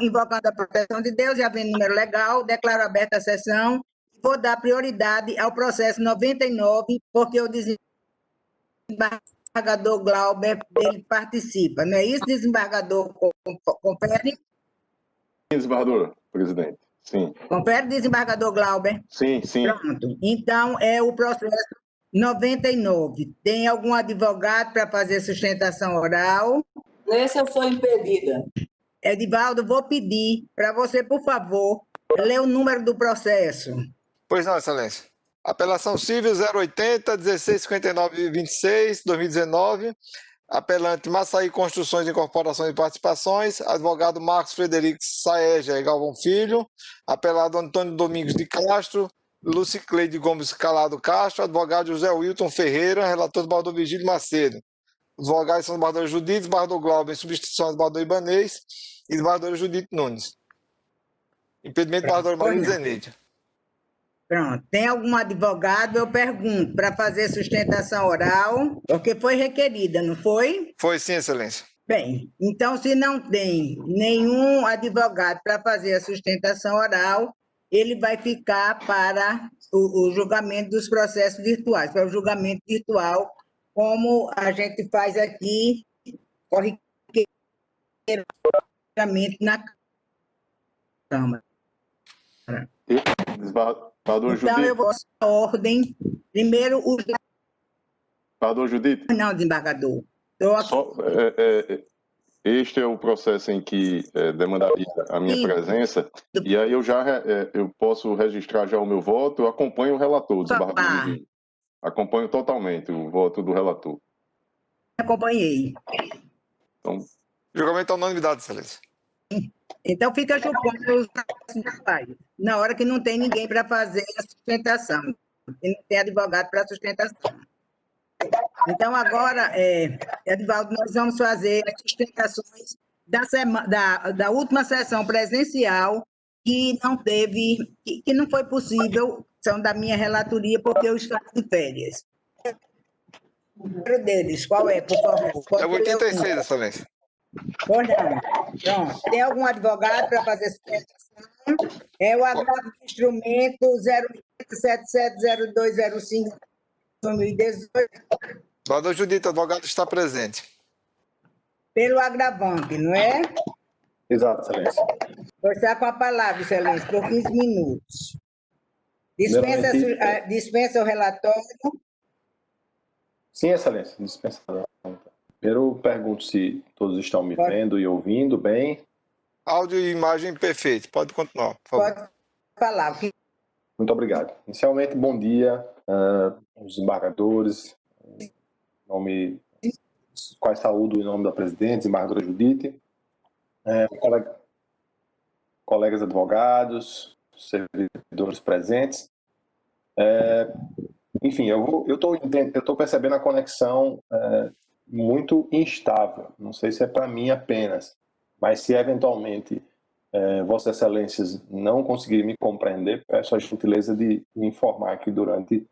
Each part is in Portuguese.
invocando a proteção de Deus e havendo número legal, declaro aberta a sessão e vou dar prioridade ao processo 99, porque o desembargador Glauber ele participa. Não é isso, desembargador? Confere? Sim, desembargador, presidente. Sim. Confere, desembargador Glauber? Sim, sim. Pronto. Então, é o processo 99. Tem algum advogado para fazer sustentação oral? Essa foi impedida. Edivaldo, vou pedir para você, por favor, ler o número do processo. Pois não, excelência. Apelação civil 080 1659 26 2019. Apelante Massaí Construções, Incorporações e Participações. Advogado Marcos Frederico Saeja e Galvão Filho. Apelado Antônio Domingos de Castro. Lucicleide Gomes Calado Castro. Advogado José Wilton Ferreira. Relator do desembargador Virgílio Macedo. Os advogados são o desembargador Judite, desembargador Glauber, em substituição do desembargador Ibanez e desembargador Judite Nunes. Impedimento do desembargador Maria Zeneide. Pronto. Tem algum advogado, eu pergunto, para fazer sustentação oral, porque foi requerida, não foi? Foi sim, excelência. Bem, então, se não tem nenhum advogado para fazer a sustentação oral, ele vai ficar para o julgamento dos processos virtuais, para o julgamento virtual, como a gente faz aqui, corriqueiramente na Câmara. Então, eu vou à ordem. Primeiro, o... Desembargador Judite? Não, desembargador. Este é o processo em que demandaria a minha presença, e aí eu posso registrar já o meu voto, eu acompanho o relator, desembargador Virgílio. Acompanho totalmente o voto do relator. Acompanhei. Então, julgamento à unanimidade, excelência. Então, fica julgando os pais, na hora que não tem ninguém para fazer a sustentação, que não tem advogado para sustentação. Então, agora, Edivaldo, nós vamos fazer as sustentações da última sessão presencial, que não teve, que não foi possível, são da minha relatoria, porque eu estava de férias. O número deles, qual é, por favor? É o 86, excelência. Pois não. Pronto. Tem algum advogado para fazer sustentação? É o agravo do instrumento 0770205 2018. Desembargador Judite, advogado está presente. Pelo agravante, não é? Exato, excelência. Vou estar com a palavra, excelência, por 15 minutos. Dispensa o relatório. Sim, excelência, dispensa o relatório. Primeiro, pergunto se todos estão me vendo e ouvindo bem. Áudio e imagem perfeito. Pode continuar, por favor. Pode falar. Muito obrigado. Inicialmente, bom dia aos desembargadores. Quais saúdo em nome da presidente, desembargadora Judite. Colegas advogados, servidores presentes. Enfim, eu estou percebendo a conexão muito instável. Não sei se é para mim apenas, mas se eventualmente Vossas Excelências não conseguirem me compreender, peço a gentileza de me informar aqui durante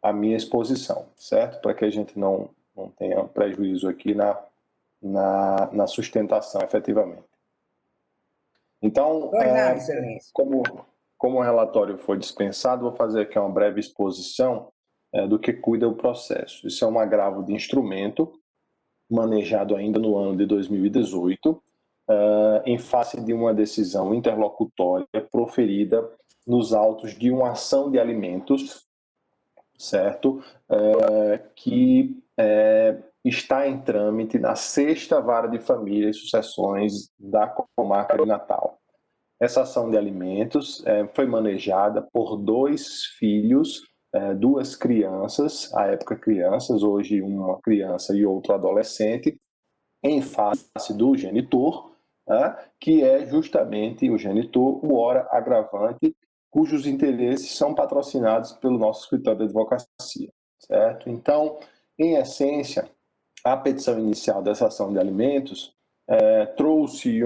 a minha exposição, certo? Para que a gente não tenha prejuízo aqui na sustentação, efetivamente. Então, como o relatório foi dispensado, vou fazer aqui uma breve exposição do que cuida o processo. Isso é um agravo de instrumento manejado ainda no ano de 2018, em face de uma decisão interlocutória proferida nos autos de uma ação de alimentos, certo? Que está em trâmite na 6ª Vara de Família e Sucessões da Comarca de Natal. Essa ação de alimentos foi manejada por 2 filhos, 2 crianças, à época crianças, hoje uma criança e outro adolescente, em face do genitor, que é justamente o genitor, o ora agravante, cujos interesses são patrocinados pelo nosso escritório de advocacia, certo? Então, em essência, a petição inicial dessa ação de alimentos trouxe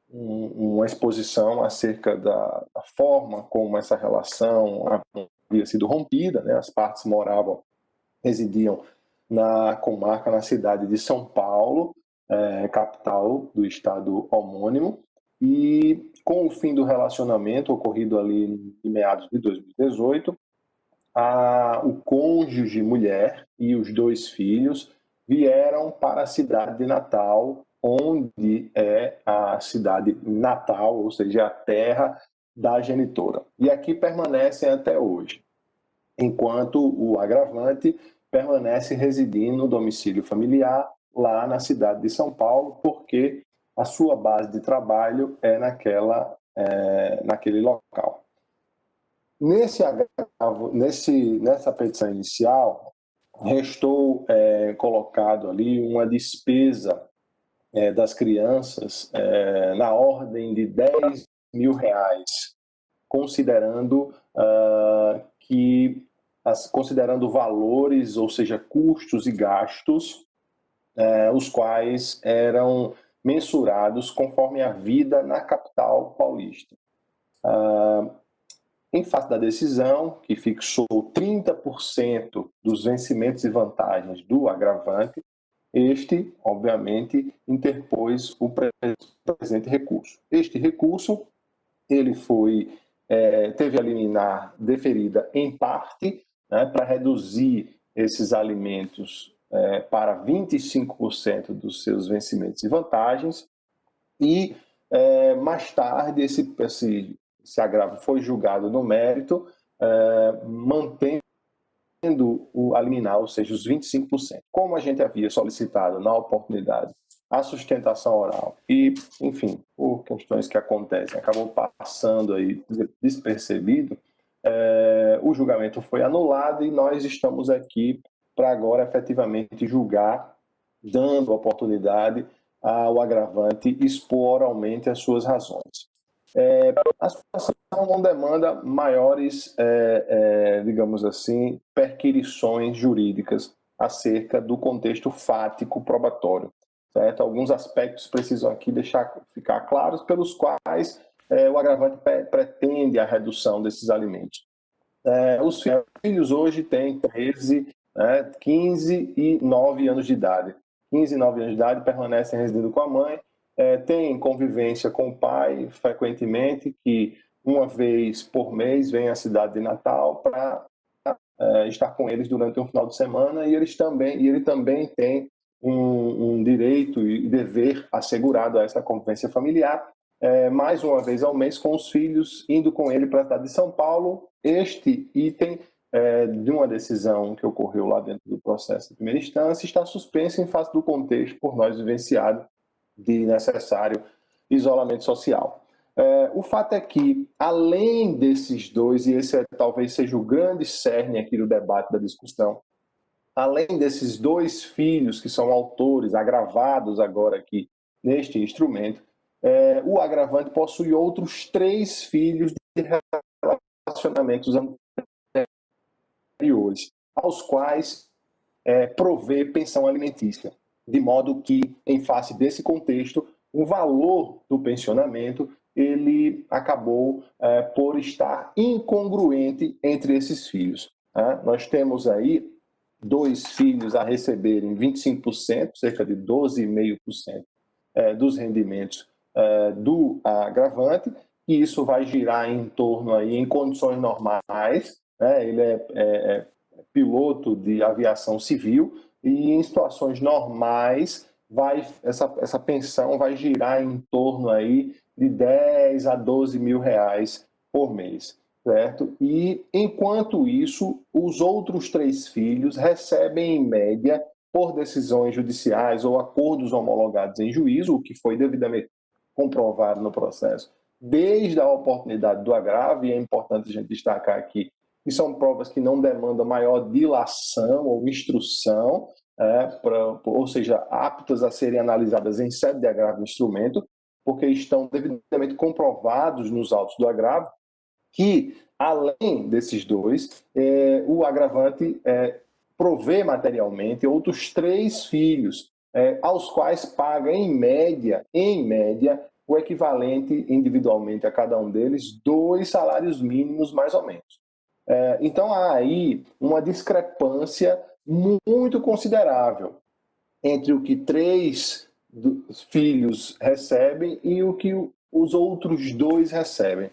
uma exposição acerca da forma como essa relação havia sido rompida, né? As partes residiam na comarca, na cidade de São Paulo, capital do estado homônimo, e com o fim do relacionamento ocorrido ali em meados de 2018, o cônjuge mulher e os 2 filhos vieram para a cidade de Natal, onde é a cidade natal, ou seja, a terra da genitora. E aqui permanecem até hoje, enquanto o agravante permanece residindo no domicílio familiar lá na cidade de São Paulo, porque a sua base de trabalho é naquele local. Nessa petição inicial, restou colocado ali uma despesa das crianças na ordem de R$10 mil, considerando considerando valores, ou seja, custos e gastos, os quais eram mensurados conforme a vida na capital paulista. Em face da decisão, que fixou 30% dos vencimentos e vantagens do agravante, este, obviamente, interpôs o presente recurso. Este recurso ele teve a liminar deferida em parte, né, para reduzir esses alimentos para 25% dos seus vencimentos e vantagens, e mais tarde esse agravo foi julgado no mérito, mantendo a liminar, ou seja, os 25%. Como a gente havia solicitado na oportunidade a sustentação oral e, enfim, por questões que acontecem, acabou passando aí despercebido, o julgamento foi anulado e nós estamos aqui para agora efetivamente julgar, dando oportunidade ao agravante expor oralmente as suas razões. A situação não demanda maiores, digamos assim, perquirições jurídicas acerca do contexto fático probatório, certo? Alguns aspectos precisam aqui ficar claros, pelos quais o agravante pretende a redução desses alimentos. Os filhos hoje têm 13, 15 e 9 anos de idade. 15 e 9 anos de idade permanecem residindo com a mãe, têm convivência com o pai, frequentemente, que uma vez por mês vem à cidade de Natal para estar com eles durante um final de semana, e ele também tem um direito e dever assegurado a essa convivência familiar, mais uma vez ao mês com os filhos, indo com ele para a cidade de São Paulo. Este item de uma decisão que ocorreu lá dentro do processo de primeira instância está suspenso em face do contexto por nós vivenciado de necessário isolamento social. O fato é que, além desses dois, e esse talvez seja o grande cerne aqui do debate, da discussão, além desses 2 filhos que são autores, agravados agora aqui neste instrumento, o agravante possui outros 3 filhos de relacionamentos anteriores, aos quais provê pensão alimentícia, de modo que, em face desse contexto, o valor do pensionamento ele acabou por estar incongruente entre esses filhos. Nós temos aí 2 filhos a receberem 25%, cerca de 12,5% dos rendimentos do agravante, e isso vai girar em torno, aí, em condições normais, ele é piloto de aviação civil, e em situações normais essa pensão vai girar em torno aí de 10 a 12 mil reais por mês, certo? E, enquanto isso, os outros 3 filhos recebem, em média, por decisões judiciais ou acordos homologados em juízo, o que foi devidamente comprovado no processo, desde a oportunidade do agravo, e é importante a gente destacar aqui que são provas que não demandam maior dilação ou instrução, ou seja, aptas a serem analisadas em sede de agravo e instrumento, porque estão devidamente comprovados nos autos do agravo que, além desses 2, o agravante provê materialmente outros 3 filhos, aos quais paga, em média, o equivalente individualmente a cada um deles 2 salários mínimos, mais ou menos. Então, há aí uma discrepância muito considerável entre o que 3 filhos recebem e o que os outros 2 recebem.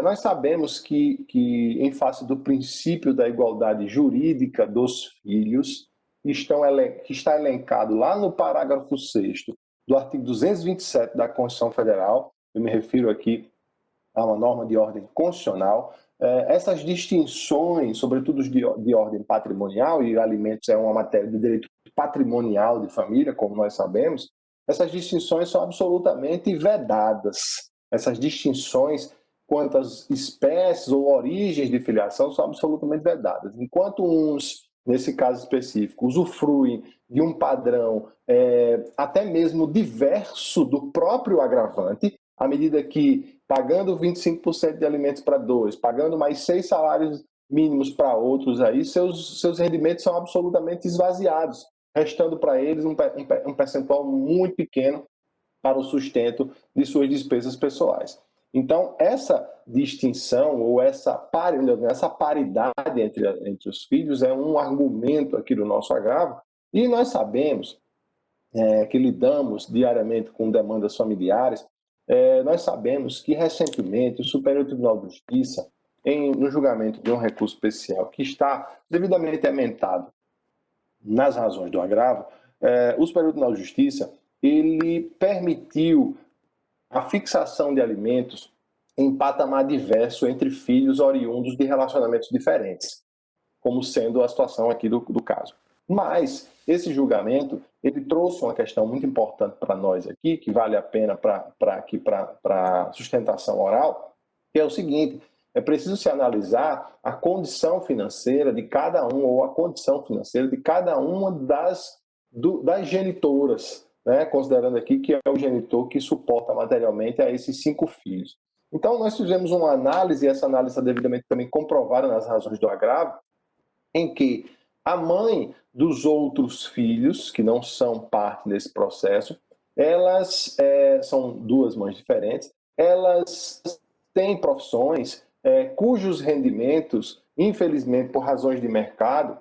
Nós sabemos que em face do princípio da igualdade jurídica dos filhos, que está elencado lá no parágrafo 6º do artigo 227 da Constituição Federal, eu me refiro aqui a uma norma de ordem constitucional, essas distinções, sobretudo de ordem patrimonial, e alimentos é uma matéria de direito patrimonial de família, como nós sabemos, essas distinções são absolutamente vedadas. Essas distinções quanto às espécies ou origens de filiação são absolutamente vedadas. Enquanto uns, nesse caso específico, usufruem de um padrão até mesmo diverso do próprio agravante, à medida que, pagando 25% de alimentos para 2, pagando mais 6 salários mínimos para outros, aí, seus rendimentos são absolutamente esvaziados, restando para eles um percentual muito pequeno para o sustento de suas despesas pessoais. Então, essa distinção ou essa paridade entre os filhos é um argumento aqui do nosso agravo, e nós sabemos que lidamos diariamente com demandas familiares. Nós sabemos que, recentemente, o Superior Tribunal de Justiça, no julgamento de um recurso especial que está devidamente ementado nas razões do agravo, o Superior Tribunal de Justiça ele permitiu a fixação de alimentos em patamar diverso entre filhos oriundos de relacionamentos diferentes, como sendo a situação aqui do caso. Mas esse julgamento ele trouxe uma questão muito importante para nós aqui, que vale a pena para sustentação oral, que é o seguinte: é preciso se analisar a condição financeira de cada um, ou a condição financeira de cada uma das genitoras, né? Considerando aqui que é o genitor que suporta materialmente a esses 5 filhos. Então, nós fizemos uma análise, e essa análise está devidamente também comprovada nas razões do agravo, em que a mãe dos outros filhos, que não são parte desse processo, elas são 2 mães diferentes, elas têm profissões cujos rendimentos, infelizmente, por razões de mercado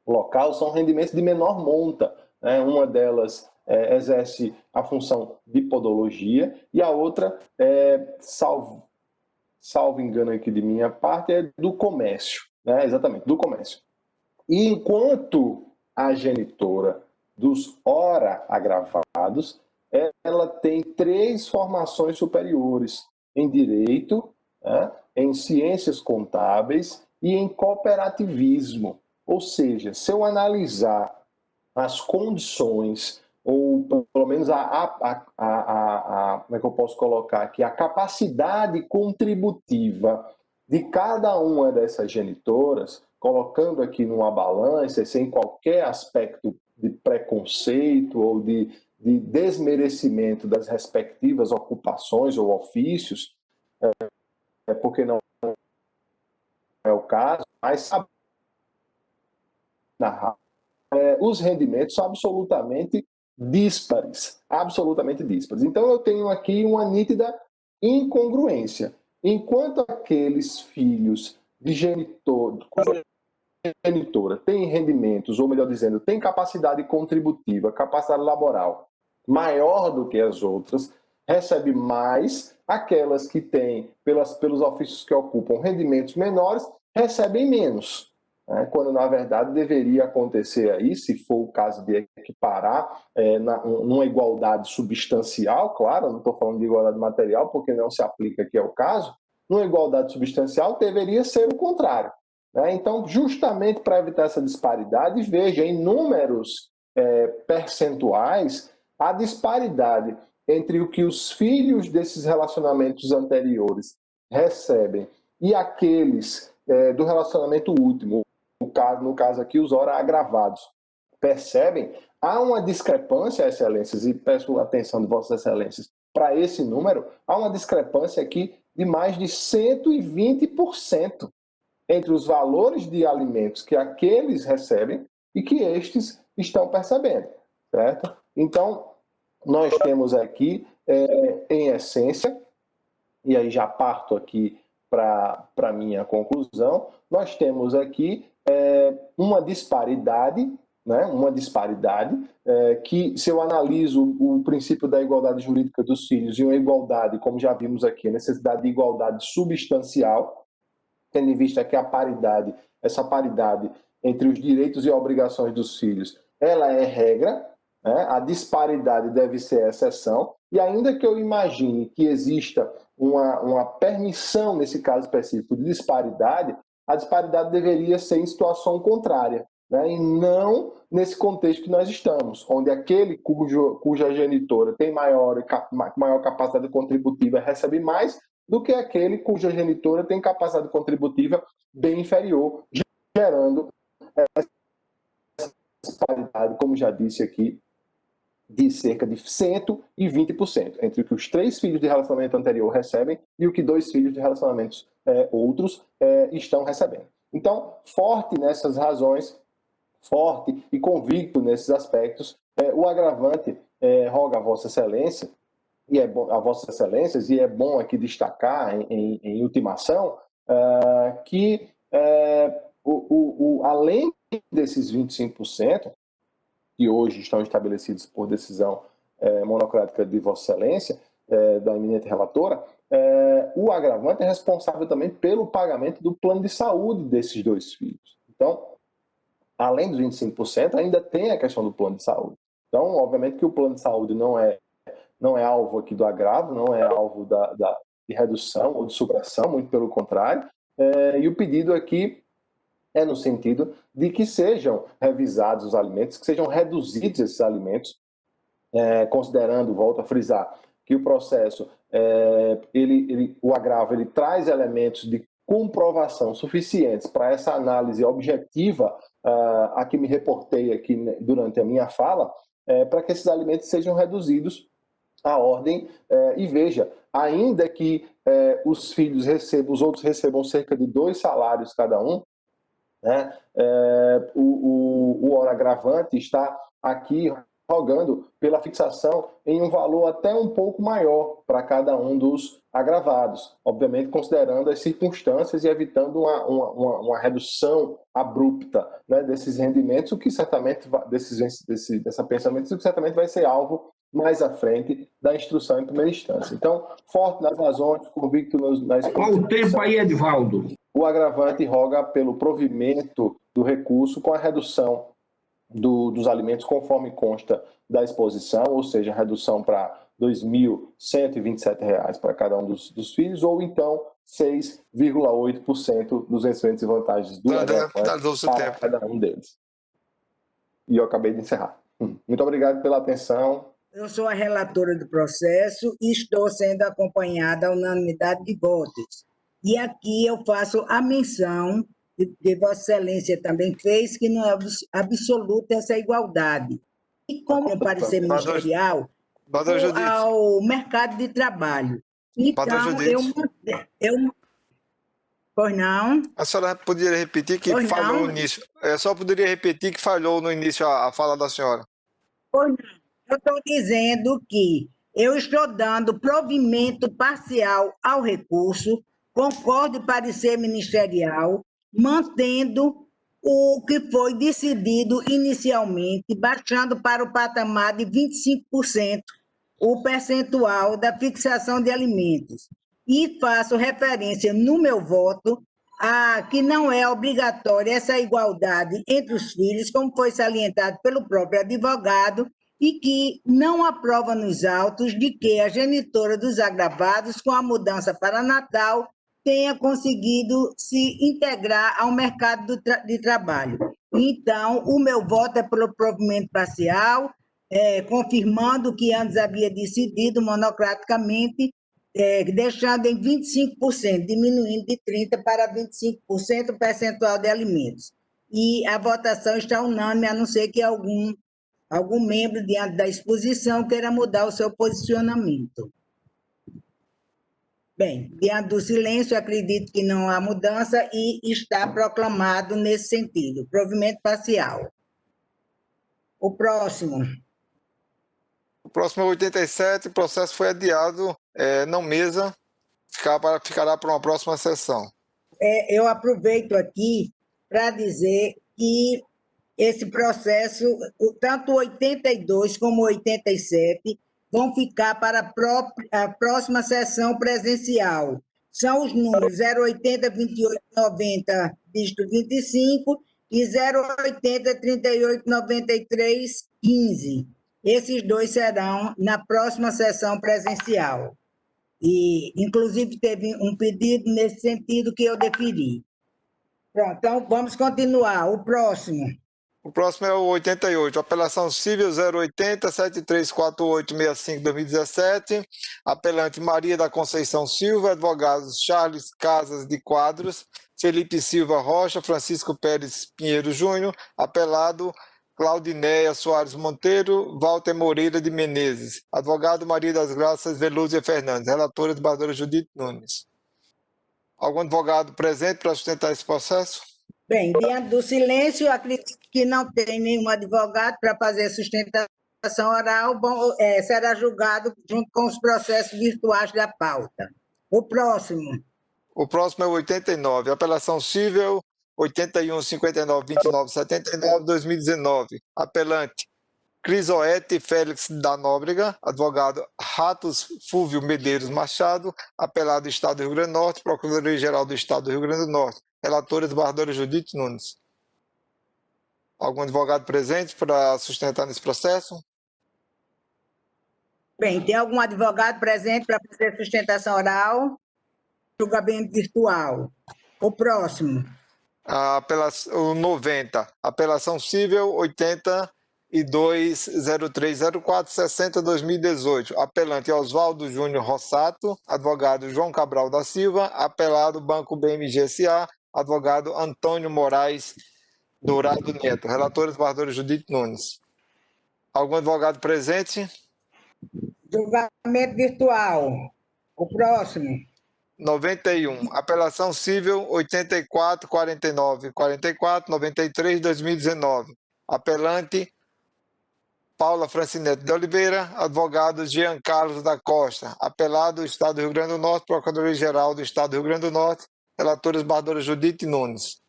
local, são rendimentos de menor monta. Né? Uma delas exerce a função de podologia e a outra, salvo engano aqui de minha parte, é do comércio. Né? Exatamente, do comércio. E enquanto a genitora dos ora agravados, ela tem 3 formações superiores em direito, né, em ciências contábeis e em cooperativismo. Ou seja, se eu analisar as condições, ou pelo menos como é que eu posso colocar aqui, a capacidade contributiva de cada uma dessas genitoras, colocando aqui numa balança, sem qualquer aspecto de preconceito ou de desmerecimento das respectivas ocupações ou ofícios, porque não é o caso, mas os rendimentos são absolutamente díspares, absolutamente díspares. Então eu tenho aqui uma nítida incongruência. Enquanto aqueles filhos de cuja genitora tem rendimentos, ou melhor dizendo, tem capacidade contributiva, capacidade laboral maior do que as outras, recebe mais, aquelas que têm, pelos ofícios que ocupam, rendimentos menores, recebem menos. Né? Quando, na verdade, deveria acontecer aí, se for o caso de equiparar numa igualdade substancial, claro, eu não estou falando de igualdade material, porque não se aplica aqui ao caso, numa igualdade substancial deveria ser o contrário. Né? Então, justamente para evitar essa disparidade, veja, em números percentuais, a disparidade entre o que os filhos desses relacionamentos anteriores recebem e aqueles do relacionamento último, no caso aqui, os ora agravados, percebem, há uma discrepância, excelências, e peço a atenção de vossas excelências para esse número, há uma discrepância aqui de mais de 120% entre os valores de alimentos que aqueles recebem e que estes estão percebendo, certo? Então, nós temos aqui, em essência, e aí já parto aqui para a minha conclusão, nós temos aqui uma disparidade, né, uma disparidade, que se eu analiso o princípio da igualdade jurídica dos filhos e uma igualdade, como já vimos aqui, a necessidade de igualdade substancial, tendo em vista que a paridade, essa paridade entre os direitos e obrigações dos filhos, ela é regra, né? A disparidade deve ser exceção, e ainda que eu imagine que exista uma permissão, nesse caso específico, de disparidade, a disparidade deveria ser em situação contrária, né? E não nesse contexto que nós estamos, onde aquele cuja genitora tem maior capacidade contributiva recebe mais do que aquele cuja genitora tem capacidade contributiva bem inferior, gerando essa disparidade, como já disse aqui, de cerca de 120% entre o que os 3 filhos de relacionamento anterior recebem e o que 2 filhos de relacionamentos outros estão recebendo. Então, forte nessas razões, forte e convicto nesses aspectos, o agravante roga a Vossa Excelência, e é bom, a Vossas Excelências, e é bom aqui destacar em ultimação, que além desses 25%, que hoje estão estabelecidos por decisão monocrática de Vossa Excelência, da eminente relatora, o agravante é responsável também pelo pagamento do plano de saúde desses 2 filhos. Então, além dos 25%, ainda tem a questão do plano de saúde. Então, obviamente que o plano de saúde não é alvo aqui do agravo, não é alvo de redução ou de supressão, muito pelo contrário, e o pedido aqui é no sentido de que sejam revisados os alimentos, que sejam reduzidos esses alimentos, considerando, volto a frisar, que o processo, o agravo, ele traz elementos de comprovação suficientes para essa análise objetiva a que me reportei aqui durante a minha fala, para que esses alimentos sejam reduzidos à ordem, e veja, ainda que os filhos os outros recebam cerca de 2 salários cada um, né? O agravante está aqui rogando pela fixação em um valor até um pouco maior para cada um dos agravados, obviamente considerando as circunstâncias e evitando uma redução abrupta, né, desses rendimentos, o que certamente dessa pensamento, o que certamente vai ser alvo mais à frente da instrução em primeira instância. Então, forte nas razões, convicto nas... Qual o tempo aí, Edivaldo? O agravante roga pelo provimento do recurso com a redução dos alimentos conforme consta da exposição, ou seja, redução para R$ 2.127 para cada um dos filhos, ou então 6,8% dos vencimentos e vantagens do agravante para cada um deles. E eu acabei de encerrar. Muito obrigado pela atenção. Eu sou a relatora do processo e estou sendo acompanhada à unanimidade de votos. E aqui eu faço a menção que Vossa Excelência também fez, que não é absoluta essa igualdade. E como no parecer ministerial, ao mercado de trabalho. Então, Pois não? A senhora poderia repetir que falhou no início? Eu só poderia repetir que falhou no início a fala da senhora. Pois não. Eu estou dizendo que eu estou dando provimento parcial ao recurso, concordo em parecer ministerial, mantendo o que foi decidido inicialmente, baixando para o patamar de 25% o percentual da fixação de alimentos. E faço referência no meu voto a que não é obrigatória essa igualdade entre os filhos, como foi salientado pelo próprio advogado, e que não aprova nos autos de que a genitora dos agravados, com a mudança para Natal, tenha conseguido se integrar ao mercado de trabalho. Então, o meu voto é pelo provimento parcial, confirmando o que antes havia decidido monocraticamente, deixando em 25%, diminuindo de 30% para 25% o percentual de alimentos. E a votação está unânime, a não ser que algum membro, diante da exposição, queira mudar o seu posicionamento. Bem, diante do silêncio, acredito que não há mudança e está proclamado nesse sentido, provimento parcial. O próximo. O próximo é 87, o processo foi adiado, não mesa, ficará para uma próxima sessão. Eu aproveito aqui para dizer que esse processo, tanto 82 como 87, vão ficar para a próxima sessão presencial. São os números 080 28 90, dígito 25, e 080 38 93 15. Esses dois serão na próxima sessão presencial. E, inclusive, teve um pedido nesse sentido que eu deferi. Pronto, então vamos continuar. O próximo. O próximo é o 88, apelação civil 080 7348 65 2017, apelante Maria da Conceição Silva, advogados Charles Casas de Quadros, Felipe Silva Rocha, Francisco Pérez Pinheiro Júnior, apelado Claudinéia Soares Monteiro, Walter Moreira de Menezes, advogado Maria das Graças Velúzia Fernandes, relatora desembargadora Judite Nunes. Algum advogado presente para sustentar esse processo? Bem, diante do silêncio, eu acredito que não tem nenhum advogado para fazer sustentação oral, será julgado junto com os processos virtuais da pauta. O próximo. O próximo é o 89, apelação civil 81 59 29 79 2019, apelante Crisoete Félix da Nóbrega, advogado Ratos Fúvio Medeiros Machado, apelado Estado do Rio Grande do Norte, Procuradoria-Geral do Estado do Rio Grande do Norte, relatora desembargadora Judite Nunes. Algum advogado presente para sustentar nesse processo? Bem, tem algum advogado presente para fazer sustentação oral? Julgamento virtual. O próximo. O 90, apelação civil 82030460-2018, apelante Oswaldo Júnior Rossato, advogado João Cabral da Silva, apelado Banco BMG S.A., advogado Antônio Moraes Dourado Neto, relatora desembargadora Judite Nunes. Algum advogado presente? Julgamento virtual. O próximo. 91, apelação civil 844944-93-2019, apelante Paula Francinete de Oliveira, advogado Jean Carlos da Costa, apelado Estado do Rio Grande do Norte, Procuradoria-Geral do Estado do Rio Grande do Norte, relatora desembargadora Judite Nunes.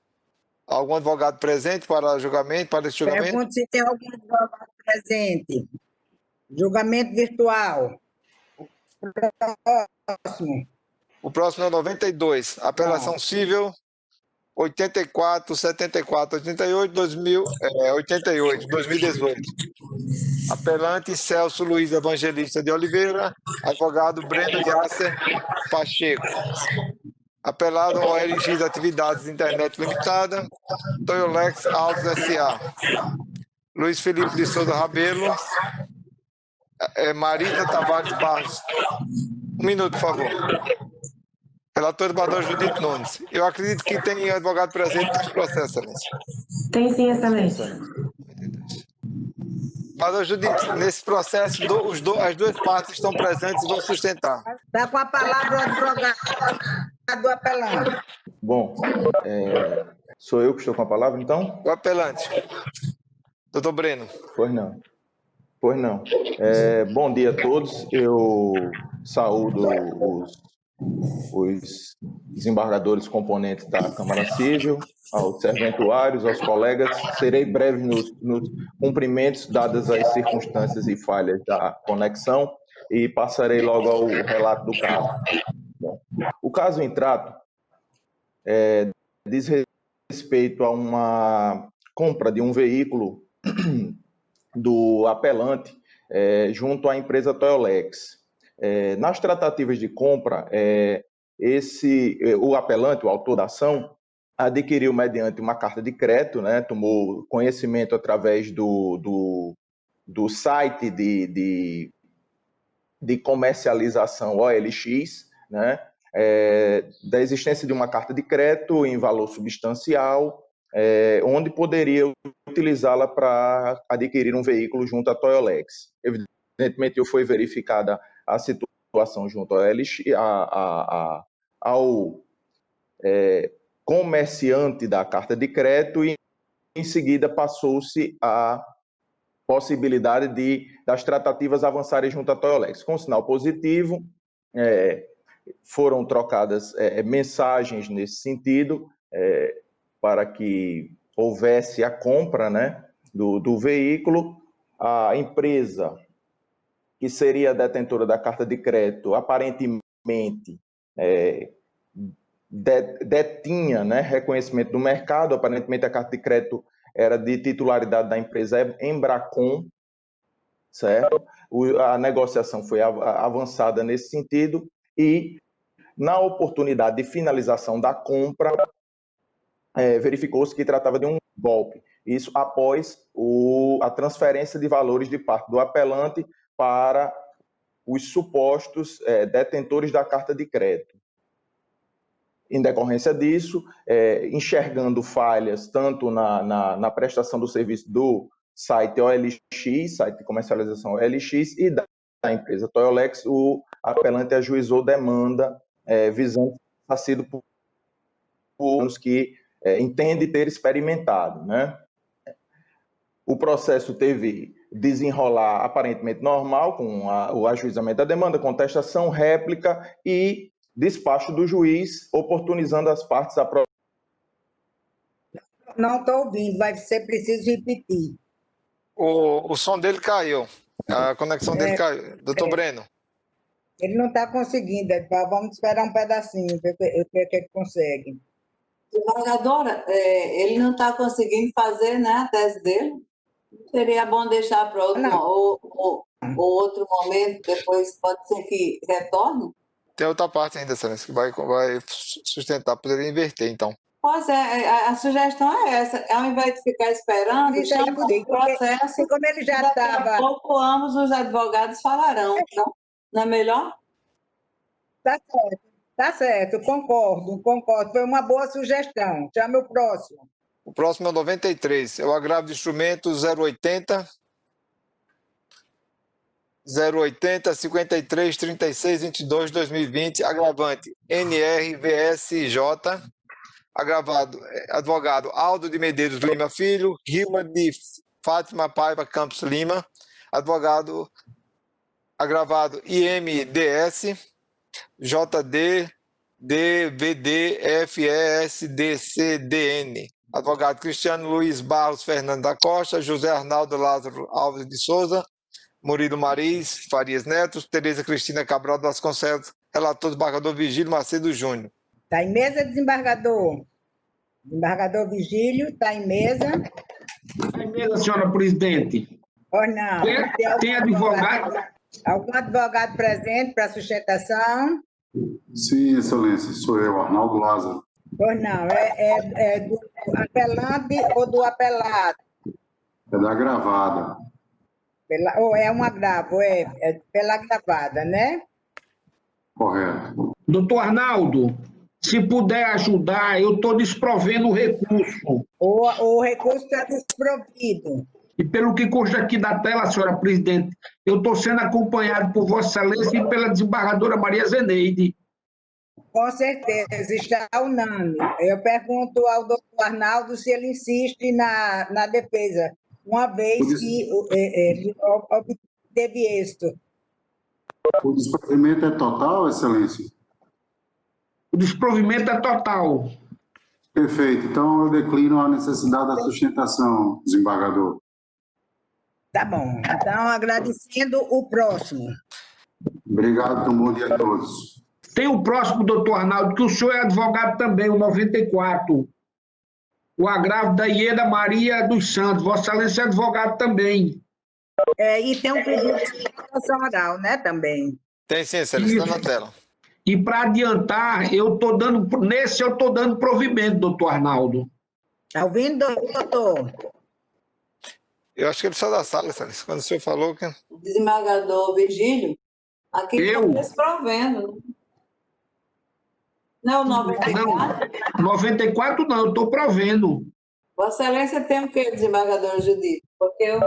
Algum advogado presente para julgamento, para esse julgamento? Pergunto se tem algum advogado presente. Julgamento virtual. Próximo. O próximo é 92, apelação civil 84 74 88 2018. Apelante Celso Luiz Evangelista de Oliveira, advogado Breno de Asser Pacheco. Apelado OLX Atividades de Internet Limitada, Toyolex Autos S.A. Luiz Felipe de Souza Rabelo, Marisa Tavares Barros. Um minuto, por favor. Relator desembargadora Judite Nunes. Eu acredito que tem advogado presente nesse processo, excelência. Tem sim, excelência. Desembargadora Judite, nesse processo, as duas partes estão presentes e vão sustentar. Está com a palavra o advogado do apelante. Bom, sou eu que estou com a palavra, então? O apelante. Doutor Breno. Pois não. Bom dia a todos. Eu saúdo os desembargadores componentes da Câmara Civil, aos serventuários, aos colegas. Serei breve nos cumprimentos, dadas as circunstâncias e falhas da conexão, e passarei logo ao relato do caso. Bom, o caso em trato diz respeito a uma compra de um veículo do apelante junto à empresa Toyolex. Nas tratativas de compra, o apelante, o autor da ação, adquiriu mediante uma carta de crédito, né, tomou conhecimento através do site de comercialização OLX, né, da existência de uma carta de crédito em valor substancial, onde poderia utilizá-la para adquirir um veículo junto à Toyolex. Evidentemente, foi verificada a situação junto ao comerciante da carta de crédito, e em seguida passou-se a possibilidade das tratativas avançarem junto à Toyolex. Com sinal positivo, foram trocadas mensagens nesse sentido, para que houvesse a compra, né, do veículo, a empresa que seria detentora da carta de crédito, aparentemente detinha, né, reconhecimento do mercado, aparentemente a carta de crédito era de titularidade da empresa Embracon, certo? A negociação foi avançada nesse sentido e, na oportunidade de finalização da compra, verificou-se que tratava de um golpe. Isso após a transferência de valores de parte do apelante para os supostos detentores da carta de crédito. Em decorrência disso, enxergando falhas tanto na prestação do serviço do site OLX, site de comercialização OLX, e da empresa Toyolex, o apelante ajuizou demanda visando a sido por anos que entende ter experimentado, né? O processo teve desenrolar aparentemente normal, com o ajuizamento da demanda, contestação, réplica e despacho do juiz, oportunizando as partes a... Não estou ouvindo, vai ser preciso repetir. O som dele caiu, a conexão dele caiu. Doutor Breno. Ele não está conseguindo, vamos esperar um pedacinho, ver o que ele consegue. Desembargadora, ele não está conseguindo fazer, né, a tese dele. Seria bom deixar para outro momento, depois pode ser que retorne? Tem outra parte ainda, Excelência, que vai sustentar, poderia inverter, então. Pois a sugestão é essa, ao invés de ficar esperando, chama o processo, como ele já estava... Daqui a pouco ambos os advogados falarão, não é melhor? Tá certo, concordo, foi uma boa sugestão. Chame o próximo. O próximo é o 93, é o agravo de instrumento 080 53 36 22 2020, agravante NRVSJ, agravado advogado Aldo de Medeiros Lima Filho, Rima de Fátima Paiva Campos Lima, advogado agravado IMDS, JD DVD FESDCDN, advogado Cristiano Luiz Barros Fernando da Costa, José Arnaldo Lázaro Alves de Souza, Murilo Mariz Farias Neto, Tereza Cristina Cabral Vasconcelos, relator desembargador Vigílio Macedo Júnior. Está em mesa, desembargador? Desembargador Vigílio, está em mesa? Está em mesa, senhora presidente. Ou não? Tem advogado? Algum advogado presente para sustentação? Sim, Excelência, sou eu, Arnaldo Lázaro. Ou não? É do apelante ou do apelado? É da gravada. Ou é um agravo, é pela gravada, né? Correto. Doutor Arnaldo, se puder ajudar, eu estou desprovendo o recurso. O recurso está desprovido. E pelo que consta aqui da tela, senhora presidente, eu estou sendo acompanhado por Vossa Excelência e pela desembargadora Maria Zeneide. Com certeza, está unânime. Eu pergunto ao doutor Arnaldo se ele insiste na defesa, uma vez que ele obteve êxito. O desprovimento é total, Excelência? O desprovimento é total. Perfeito. Então, eu declino a necessidade da sustentação, desembargador. Tá bom. Então, agradecendo o próximo. Obrigado, então, bom dia a todos. Tem o próximo, doutor Arnaldo, que o senhor é advogado também, o 94. O agravo da Ieda Maria dos Santos. Vossa Excelência é advogado também. E tem um pedido de sustentação oral, né, também. Tem sim, Excelência, está na tela. E para adiantar, eu estou dando provimento, doutor Arnaldo. Está ouvindo, doutor? Eu acho que ele saiu da sala, Excelência, quando o senhor falou que... Desembargador Virgílio, aqui está desprovendo. Não é o 94? Não, 94 não, eu estou provendo. Vossa Excelência tem o quê, desembargador Judite? Porque o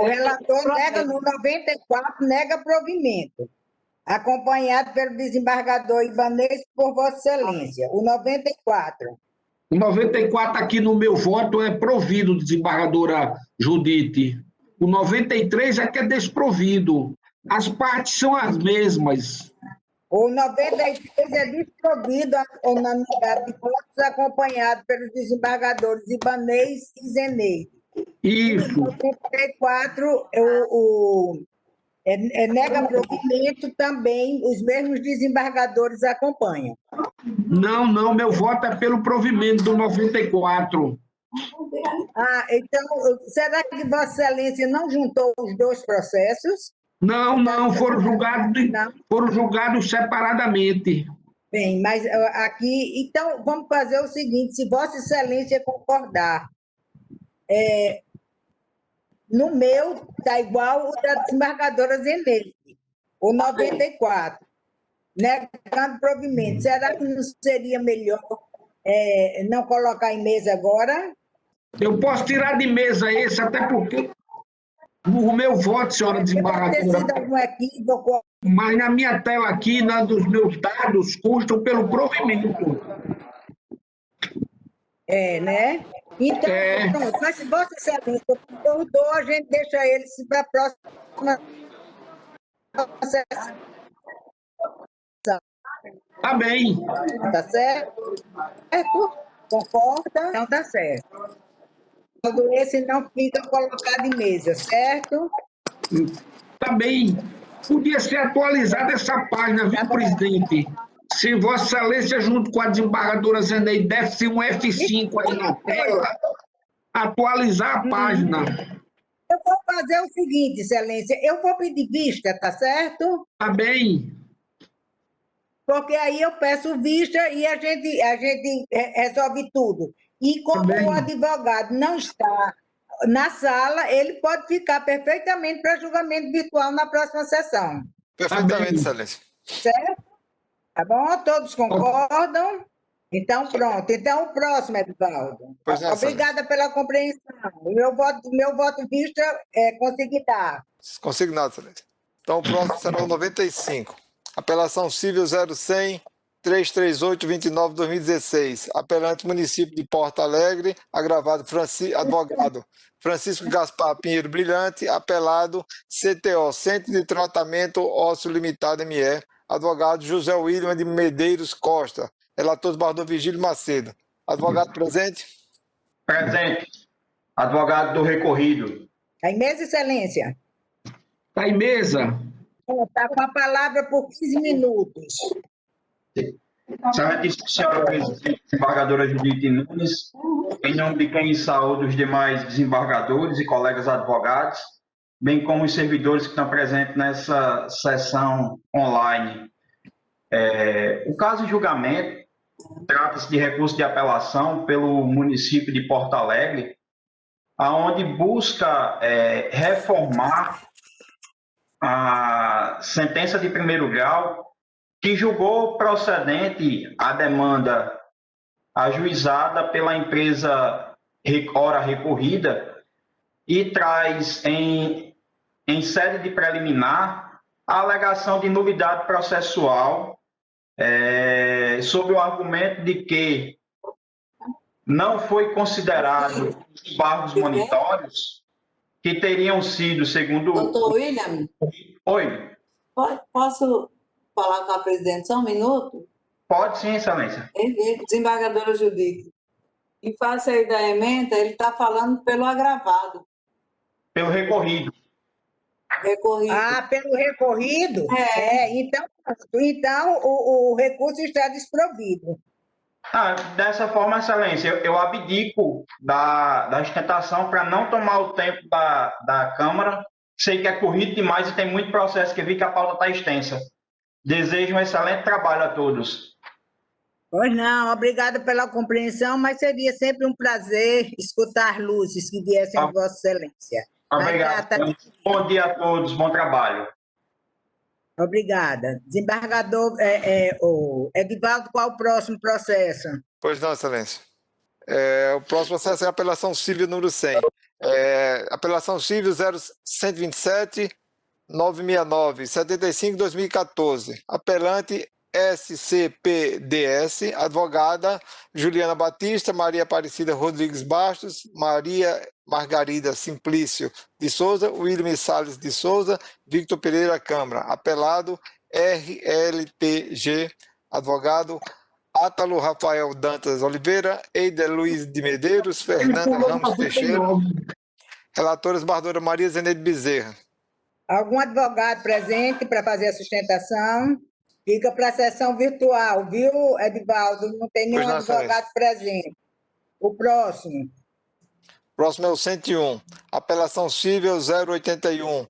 relator nega no 94, nega provimento, acompanhado pelo desembargador Ibanez por Vossa Excelência. O 94. O 94 aqui no meu voto é provido, desembargadora Judite. O 93 é que é desprovido. As partes são as mesmas. O 93 é desprovido a unanimidade de votos, acompanhado pelos desembargadores Ibanez e Zeneide. Isso. E o 94 nega provimento, também os mesmos desembargadores acompanham. Não, meu voto é pelo provimento do 94. Então, será que Vossa Excelência não juntou os dois processos? Não, foram julgados separadamente. Bem, mas aqui, então, vamos fazer o seguinte, se Vossa Excelência concordar, no meu está igual o da desembargadora Zeneide, o 94, negando provimento. Será que não seria melhor não colocar em mesa agora? Eu posso tirar de mesa esse, até porque o meu voto, senhora desembargadora, mas na minha tela aqui, dos meus dados, constam pelo provimento. Né? Então, pronto, mas se Vossa Excelência concordou, a gente deixa eles para a próxima sessão. Tá bem. Tá certo? Concorda? Então tá certo. Esse não fica colocado em mesa, certo? Tá bem. Podia ser atualizada essa página, viu, presidente? Se Vossa Excelência, junto com a desembargadora Zeneide, desse um F5 aí na tela, atualizar a página. Eu vou fazer o seguinte, Excelência, eu vou pedir vista, tá certo? Tá bem. Porque aí eu peço vista e a gente resolve tudo. E como o advogado não está na sala, ele pode ficar perfeitamente para julgamento virtual na próxima sessão. Perfeitamente, Excelência. Certo? Tá bom? Todos concordam? Então, pronto. Então, o próximo, Edivaldo. Obrigada pela compreensão. O meu voto vista é consignado. Consignado, Excelência. Então, o próximo será o 95. Apelação civil 0100-338-29-2016. Apelante município de Porto Alegre, agravado advogado Francisco Gaspar Pinheiro Brilhante, apelado CTO, Centro de Tratamento Ósseo Limitado ME, advogado José William de Medeiros Costa, relator Bardô Vigílio Macedo. Advogado presente? Presente. Advogado do recorrido. Está em mesa, Excelência? Está em mesa. Está com a palavra por 15 minutos. Senhora presidente, desembargadora Judite Nunes, em nome de quem saúdo os demais desembargadores e colegas advogados, bem como os servidores que estão presentes nessa sessão online. O caso em julgamento trata-se de recurso de apelação pelo município de Porto Alegre, aonde busca reformar a sentença de primeiro grau que julgou procedente a demanda ajuizada pela empresa Ora Recorrida e traz em sede de preliminar a alegação de nulidade processual sob o argumento de que não foi considerado os embargos monitórios que teriam sido, segundo... Doutor William? Oi. Posso falar com a presidente só um minuto? Pode sim, Excelência. Desembargadora Judite. Em face aí da emenda, ele está falando pelo agravado. Pelo recorrido. Recorrido. Pelo recorrido? Então o recurso está desprovido. Dessa forma, Excelência, eu abdico da ostentação para não tomar o tempo da Câmara. Sei que é corrido demais e tem muito processo, que vi que a pauta está extensa. Desejo um excelente trabalho a todos. Pois não, obrigada pela compreensão, mas seria sempre um prazer escutar luzes que viessem de Vossa Excelência. Obrigado. Bom dia a todos, bom trabalho. Obrigada. Desembargador Edivaldo, qual o próximo processo? Pois não, Excelência. O próximo processo é a apelação civil número 100. Apelação civil 0127-969-75-2014. Apelante SCPDS, advogada Juliana Batista, Maria Aparecida Rodrigues Bastos, Maria Margarida Simplício de Souza, William Salles de Souza, Victor Pereira Câmara. Apelado RLTG, advogado Átalo Rafael Dantas Oliveira, Eider Luiz de Medeiros, Fernanda Ramos Teixeira. Relatores, Bardora Maria Zeneide Bezerra. Algum advogado presente para fazer a sustentação? Fica para a sessão virtual, viu, Edivaldo? Não tem nenhum advogado presente. O próximo. Próximo é o 101. Apelação civil 081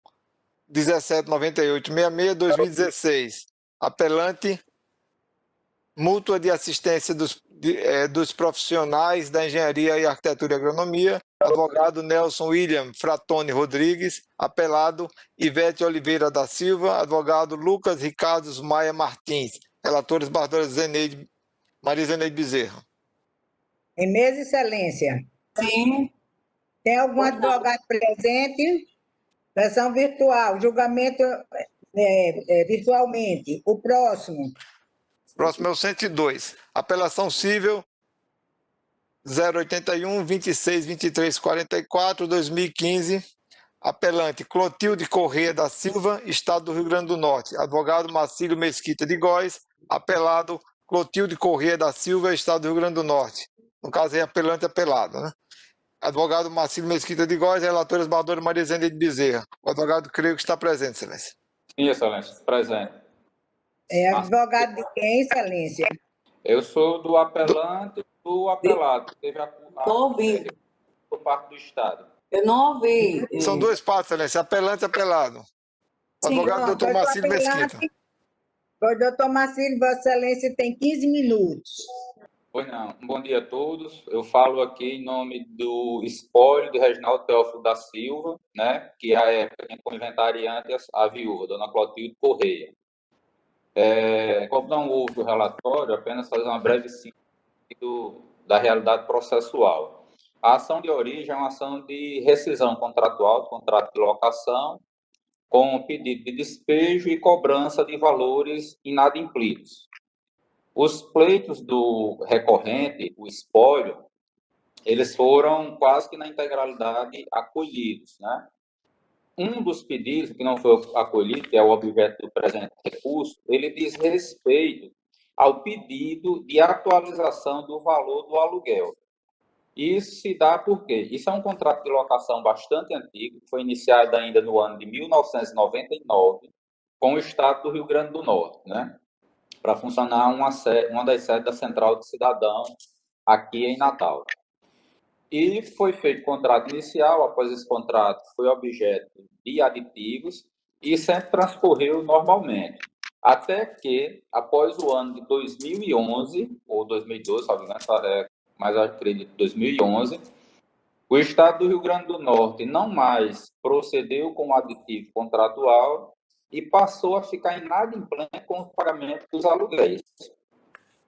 1798 66 2016. Apelante, mútua de assistência dos profissionais da engenharia e arquitetura e agronomia, advogado Nelson William Fratoni Rodrigues, apelado Ivete Oliveira da Silva, advogado Lucas Ricardo Maia Martins, relatores Bardora Maria Zeneide Bezerra. Em mesa, excelência. Sim. Tem algum advogado presente? Sessão virtual, julgamento virtualmente. O próximo. Próximo é o 102. Apelação civil 081 26 23 44 2015. Apelante Clotilde Corrêa da Silva, Estado do Rio Grande do Norte. Advogado Marcílio Mesquita de Góes. Apelado Clotilde Corrêa da Silva, Estado do Rio Grande do Norte. No caso é apelante apelado, né? Advogado Marcílio Mesquita de Góes, relatores Bardora Maria Zeneide Bezerra. O advogado creio que está presente, excelência. Sim, excelência, presente. É advogado de quem, excelência? Eu sou do apelante e do apelado. Teve por parte do Estado. Eu não ouvi. São duas partes, excelência, apelante e apelado. O advogado doutor Marcílio Mesquita. O doutor Marcílio, Vossa Excelência tem 15 minutos. Pois não. Bom dia a todos. Eu falo aqui em nome do espólio de Reginaldo Teófilo da Silva, né, que à época tinha como inventariante a viúva, dona Clotilde Corrêa. Como não houve o relatório, apenas fazer uma breve síntese da realidade processual. A ação de origem é uma ação de rescisão contratual, do contrato de locação, com pedido de despejo e cobrança de valores inadimplidos. Os pleitos do recorrente, o espólio, eles foram quase que na integralidade acolhidos, né? Um dos pedidos que não foi acolhido, que é o objeto do presente recurso, ele diz respeito ao pedido de atualização do valor do aluguel. Isso se dá por quê? Isso é um contrato de locação bastante antigo, que foi iniciado ainda no ano de 1999, com o Estado do Rio Grande do Norte, né? Para funcionar uma das sedes da Central de Cidadão aqui em Natal. E foi feito contrato inicial, após esse contrato foi objeto de aditivos e sempre transcorreu normalmente. Até que, após o ano de 2011, ou 2012, mas eu acredito 2011, o Estado do Rio Grande do Norte não mais procedeu com o aditivo contratual e passou a ficar inadimplente com o pagamento dos aluguéis.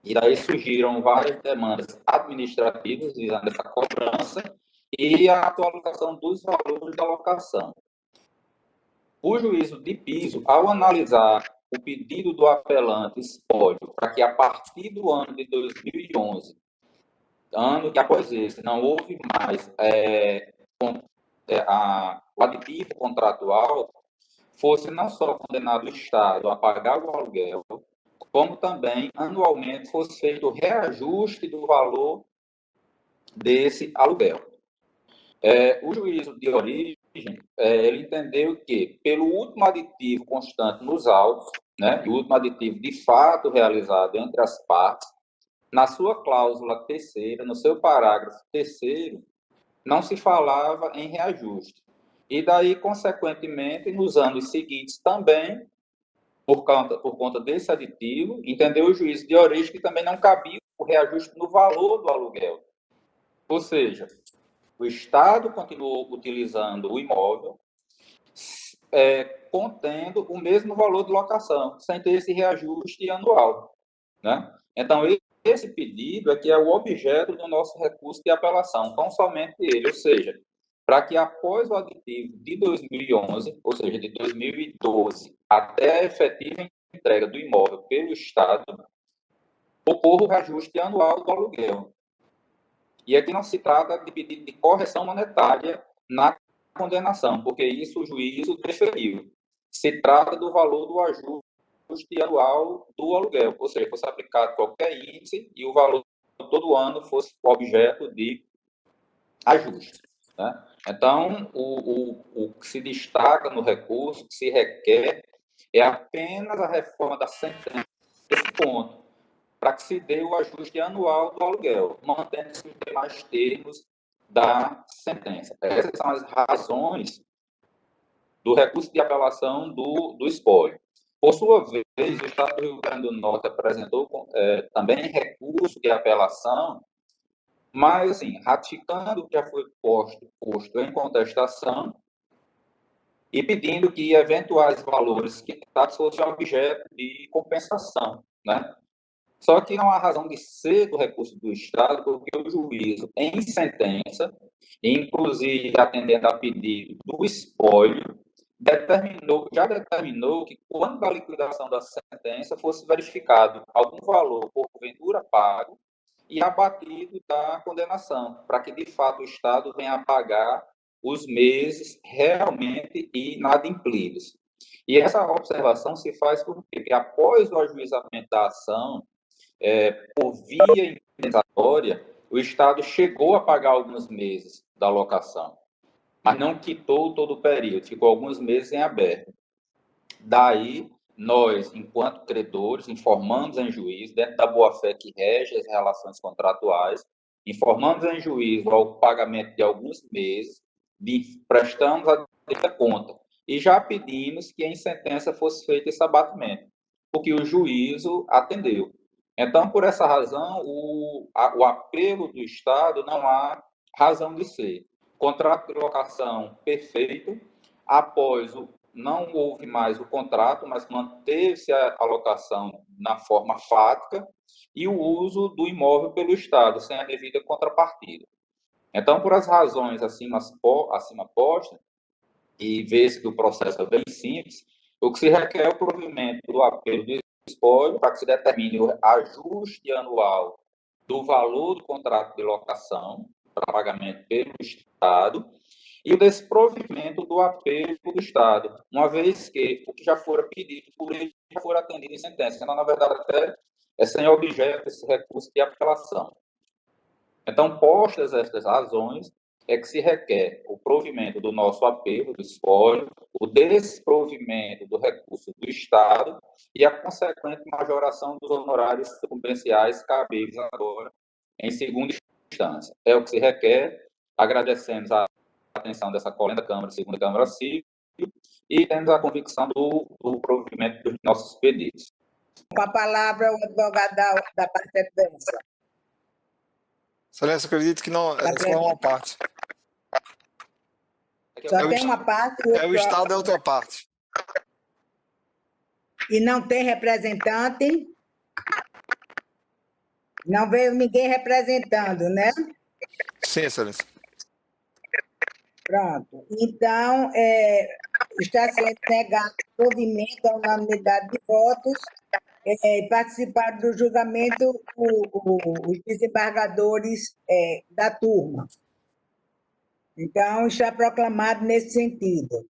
E daí surgiram várias demandas administrativas visando essa cobrança e a atualização dos valores da locação. O juízo de piso, ao analisar o pedido do apelante espólio para que a partir do ano de 2011, ano que após esse não houve mais o aditivo contratual, fosse não só condenado o Estado a pagar o aluguel, como também, anualmente, fosse feito o reajuste do valor desse aluguel. O juízo de origem, ele entendeu que, pelo último aditivo constante nos autos, né, o último aditivo de fato realizado entre as partes, na sua cláusula terceira, no seu parágrafo terceiro, não se falava em reajuste. E daí, consequentemente, nos anos seguintes também, por conta desse aditivo, entendeu o juízo de origem que também não cabia o reajuste no valor do aluguel. Ou seja, o Estado continuou utilizando o imóvel, contendo o mesmo valor de locação, sem ter esse reajuste anual, né? Então, esse pedido é que é o objeto do nosso recurso de apelação, tão somente ele, ou seja, para que após o aditivo de 2011, ou seja, de 2012, até a efetiva entrega do imóvel pelo Estado, ocorra o reajuste anual do aluguel. E aqui não se trata de pedido de correção monetária na condenação, porque isso o juízo preferiu. Se trata do valor do ajuste ajuste anual do aluguel, ou seja, fosse aplicado qualquer índice e o valor todo ano fosse objeto de ajuste. Né? Então, o que se destaca no recurso, que se requer, é apenas a reforma da sentença, esse ponto, para que se dê o ajuste anual do aluguel, mantendo-se os demais termos da sentença. Essas são as razões do recurso de apelação do espólio. Por sua vez, o Estado do Rio Grande do Norte apresentou também recurso de apelação, mas, assim, ratificando o que já foi posto em contestação e pedindo que eventuais valores quitados fossem objeto de compensação, né? Só que não há razão de ser do recurso do Estado, porque o juízo, em sentença, inclusive atendendo a pedido do espólio, já determinou que, quando da liquidação da sentença, fosse verificado algum valor porventura pago e abatido da condenação, para que, de fato, o Estado venha a pagar os meses realmente inadimplidos. E essa observação se faz porque, após o ajuizamento da ação, por via indenizatória, o Estado chegou a pagar alguns meses da locação, mas não quitou todo o período, ficou alguns meses em aberto. Daí, nós, enquanto credores, informamos em juízo, dentro da boa-fé que rege as relações contratuais, informamos em juízo ao pagamento de alguns meses, prestamos a devida conta, e já pedimos que em sentença fosse feito esse abatimento, porque o juízo atendeu. Então, por essa razão, o apelo do Estado não há razão de ser. Contrato de locação perfeito, após não houve mais o contrato, mas manteve-se a locação na forma fática e o uso do imóvel pelo Estado, sem a devida contrapartida. Então, por as razões acima postas, e vê-se que o processo é bem simples, o que se requer é o provimento do apelo do espólio para que se determine o ajuste anual do valor do contrato de locação para pagamento pelo Estado e o desprovimento do apelo do Estado, uma vez que o que já fora pedido por ele já for atendido em sentença. Então, na verdade, até é sem objeto esse recurso de apelação. Então, postas estas razões, é que se requer o provimento do nosso apelo, do espólio, o desprovimento do recurso do Estado e a consequente majoração dos honorários sucumbenciais cabíveis agora em segunda instância. É o que se requer. Agradecemos a atenção dessa colega da Câmara, segunda Câmara Civil, e temos a convicção do provimento dos nossos pedidos. Com a palavra, o advogado da parte adversa. Excelência, acredito que não é só uma parte. Só tem uma parte. O Estado é outra parte. E não tem representante? Não veio ninguém representando, né? Sim, Excelência. Pronto. Então, está sendo negado o provimento à unanimidade de votos. Participaram do julgamento os desembargadores da turma. Então, está proclamado nesse sentido.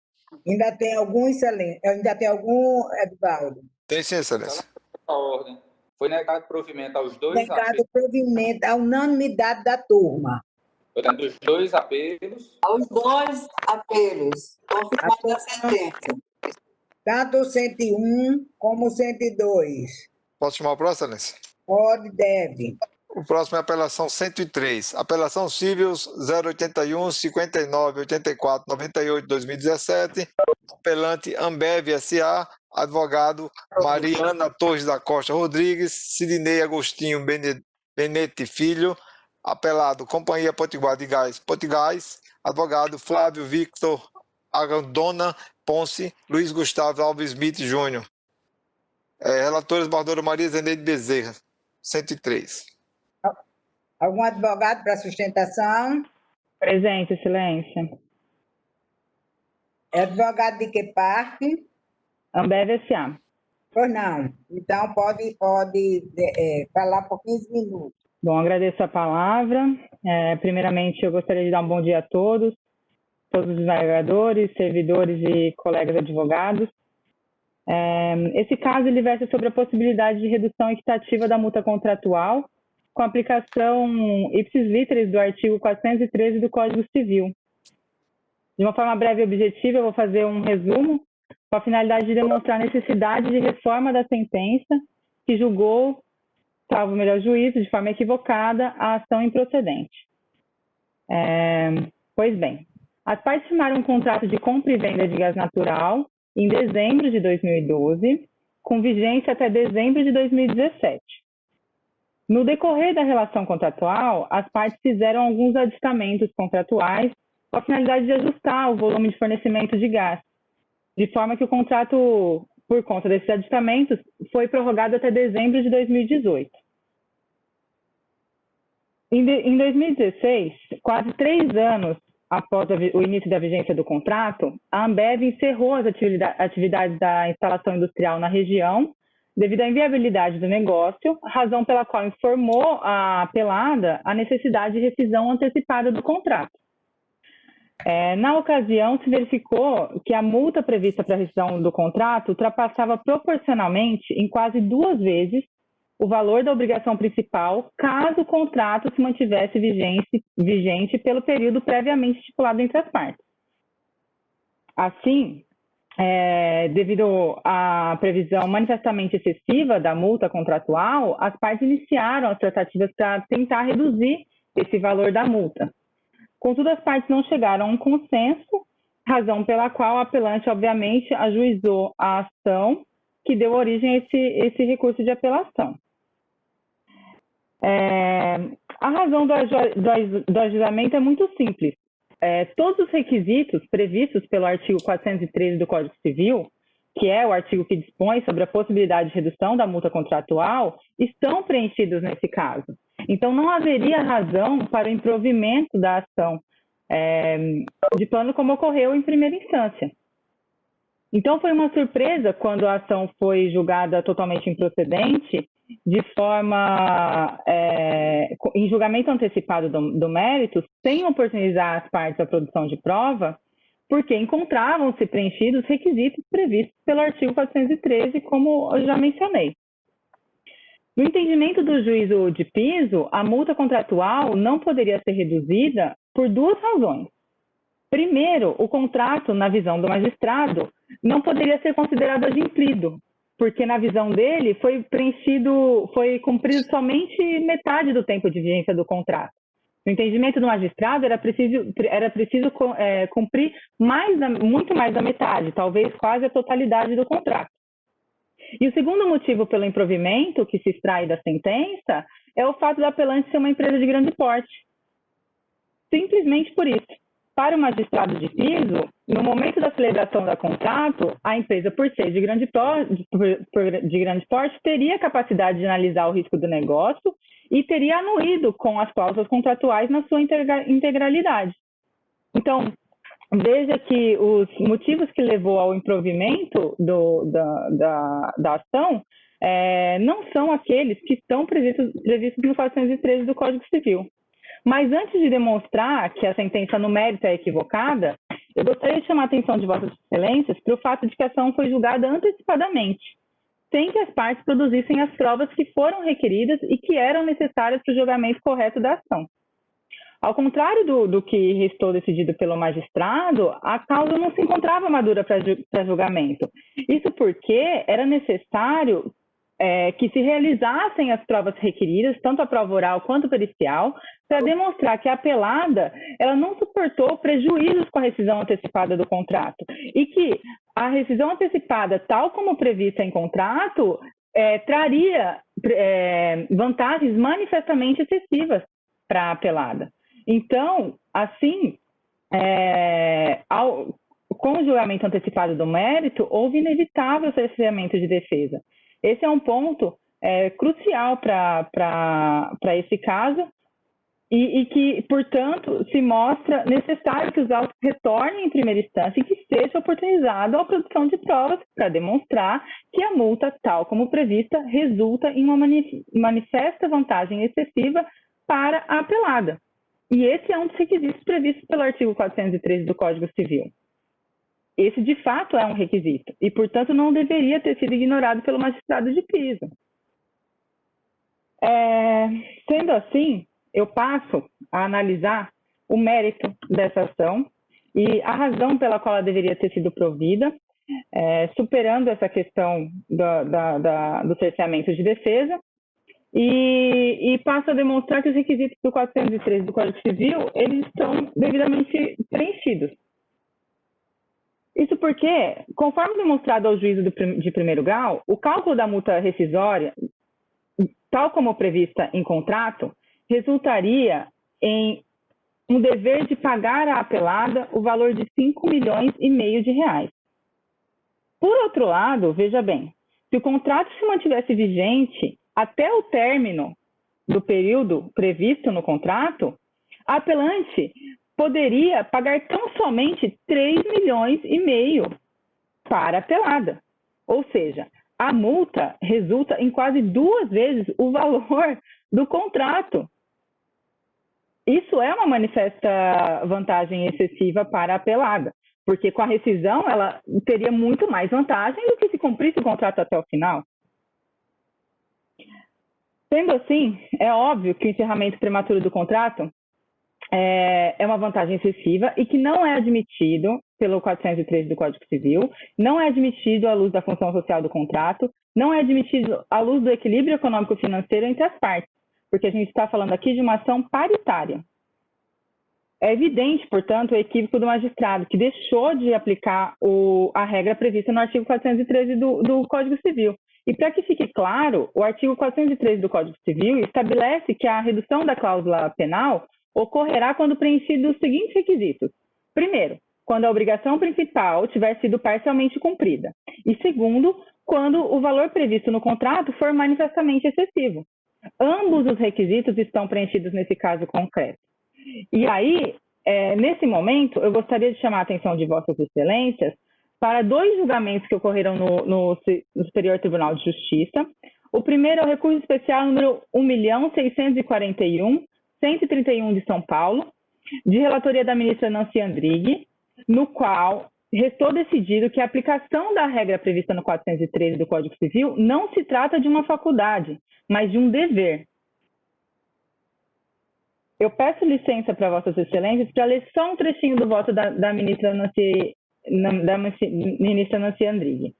Ainda tem algum, Excelência? Ainda tem algum, Edvaldo? Tem sim, Excelência. A ordem. Foi negado provimento aos dois negado apelos. Provimento à unanimidade da turma. Portanto, os dois apelos. Aos dois apelos, confirmada a sentença. Tanto o 101 como o 102. Posso chamar o próximo, Excelência? Pode, deve. O próximo é a apelação 103. Apelação civil 081 59 84 98 2017. Apelante Ambev S.A. Advogado Mariana Torres da Costa Rodrigues. Sidney Agostinho Benete Filho. Apelado Companhia Potiguar de Gás Potigás. Advogado Flávio Victor Agandona Ponce. Luiz Gustavo Alves Smith Júnior. Relatora esbardora Maria Zeneide Bezerra. 103. Algum advogado para sustentação? Presente, Excelência. É advogado de que parte? Ambev S.A. Pois não. Então, pode falar por 15 minutos. Bom, agradeço a palavra. Primeiramente, eu gostaria de dar um bom dia a todos os desembargadores, servidores e colegas advogados. Esse caso ele versa sobre a possibilidade de redução equitativa da multa contratual com a aplicação ipsis literis do artigo 413 do Código Civil. De uma forma breve e objetiva, eu vou fazer um resumo com a finalidade de demonstrar a necessidade de reforma da sentença que julgou, salvo o melhor juízo, de forma equivocada, a ação improcedente. Pois bem, as partes firmaram um contrato de compra e venda de gás natural em dezembro de 2012, com vigência até dezembro de 2017. No decorrer da relação contratual, as partes fizeram alguns aditamentos contratuais com a finalidade de ajustar o volume de fornecimento de gás, de forma que o contrato, por conta desses aditamentos, foi prorrogado até dezembro de 2018. Em 2016, quase 3 anos após o início da vigência do contrato, a Ambev encerrou as atividades da instalação industrial na região devido à inviabilidade do negócio, razão pela qual informou a apelada a necessidade de rescisão antecipada do contrato. Na ocasião, se verificou que a multa prevista para a rescisão do contrato ultrapassava proporcionalmente em quase 2 vezes o valor da obrigação principal, caso o contrato se mantivesse vigente pelo período previamente estipulado entre as partes. Assim, devido à previsão manifestamente excessiva da multa contratual, as partes iniciaram as tratativas para tentar reduzir esse valor da multa. Contudo, as partes não chegaram a um consenso, razão pela qual a apelante, obviamente, ajuizou a ação que deu origem a esse recurso de apelação. A razão do ajuizamento é muito simples. Todos os requisitos previstos pelo artigo 413 do Código Civil, que é o artigo que dispõe sobre a possibilidade de redução da multa contratual, estão preenchidos nesse caso. Então, não haveria razão para o improvimento da ação de plano como ocorreu em primeira instância. Então, foi uma surpresa quando a ação foi julgada totalmente improcedente, de forma, em julgamento antecipado do mérito, sem oportunizar as partes a produção de prova, porque encontravam-se preenchidos requisitos previstos pelo artigo 413, como eu já mencionei. No entendimento do juízo de piso, a multa contratual não poderia ser reduzida por 2 razões. Primeiro, o contrato, na visão do magistrado, não poderia ser considerado adimplido, porque na visão dele foi cumprido somente metade do tempo de vigência do contrato. No entendimento do magistrado, era preciso cumprir muito mais da metade, talvez quase a totalidade do contrato. E o segundo motivo pelo improvimento que se extrai da sentença é o fato da apelante ser uma empresa de grande porte. Simplesmente por isso. Para o magistrado de piso, no momento da celebração do contrato, a empresa, por ser de grande porte, teria capacidade de analisar o risco do negócio e teria anuído com as cláusulas contratuais na sua integralidade. Então, veja que os motivos que levou ao improvimento da ação não são aqueles que estão previstos no 413 do Código Civil. Mas antes de demonstrar que a sentença no mérito é equivocada, eu gostaria de chamar a atenção de Vossas Excelências para o fato de que a ação foi julgada antecipadamente, sem que as partes produzissem as provas que foram requeridas e que eram necessárias para o julgamento correto da ação. Ao contrário do que restou decidido pelo magistrado, a causa não se encontrava madura para julgamento. Isso porque era necessário que se realizassem as provas requeridas, tanto a prova oral quanto pericial, para demonstrar que a apelada ela não suportou prejuízos com a rescisão antecipada do contrato e que a rescisão antecipada, tal como prevista em contrato, traria vantagens manifestamente excessivas para a apelada. Então, assim, com o julgamento antecipado do mérito, houve inevitável cerceamento de defesa. Esse é um ponto crucial para esse caso e que, portanto, se mostra necessário que os autos retornem em primeira instância e que seja oportunizado a produção de provas para demonstrar que a multa, tal como prevista, resulta em uma manifesta vantagem excessiva para a apelada. E esse é um dos requisitos previstos pelo artigo 413 do Código Civil. esse de fato é um requisito e, portanto, não deveria ter sido ignorado pelo magistrado de piso. Sendo assim, eu passo a analisar o mérito dessa ação e a razão pela qual ela deveria ter sido provida, superando essa questão do cerceamento de defesa, e passo a demonstrar que os requisitos do 413 do Código Civil, eles estão devidamente preenchidos. Isso porque, conforme demonstrado ao juízo de primeiro grau, o cálculo da multa rescisória, tal como prevista em contrato, resultaria em um dever de pagar à apelada o valor de 5,5 milhões de reais. Por outro lado, veja bem, se o contrato se mantivesse vigente até o término do período previsto no contrato, a apelante poderia pagar tão somente 3,5 milhões para a apelada. Ou seja, a multa resulta em quase 2 vezes o valor do contrato. Isso é uma manifesta vantagem excessiva para a apelada, porque com a rescisão ela teria muito mais vantagem do que se cumprisse o contrato até o final. Sendo assim, é óbvio que o encerramento prematuro do contrato é uma vantagem excessiva e que não é admitido pelo 413 do Código Civil, não é admitido à luz da função social do contrato, não é admitido à luz do equilíbrio econômico-financeiro entre as partes, porque a gente está falando aqui de uma ação paritária. É evidente, portanto, o equívoco do magistrado, que deixou de aplicar a regra prevista no artigo 413 do Código Civil. E para que fique claro, o artigo 413 do Código Civil estabelece que a redução da cláusula penal ocorrerá quando preenchidos os seguintes requisitos. Primeiro, quando a obrigação principal tiver sido parcialmente cumprida. E segundo, quando o valor previsto no contrato for manifestamente excessivo. Ambos os requisitos estão preenchidos nesse caso concreto. E aí, nesse momento, eu gostaria de chamar a atenção de Vossas Excelências para 2 julgamentos que ocorreram no Superior Tribunal de Justiça. O primeiro é o recurso especial número 1.641.131 de São Paulo, de relatoria da ministra Nancy Andrighi, no qual restou decidido que a aplicação da regra prevista no 413 do Código Civil não se trata de uma faculdade, mas de um dever. Eu peço licença para Vossas Excelências para ler só um trechinho do voto da ministra Nancy Andrighi.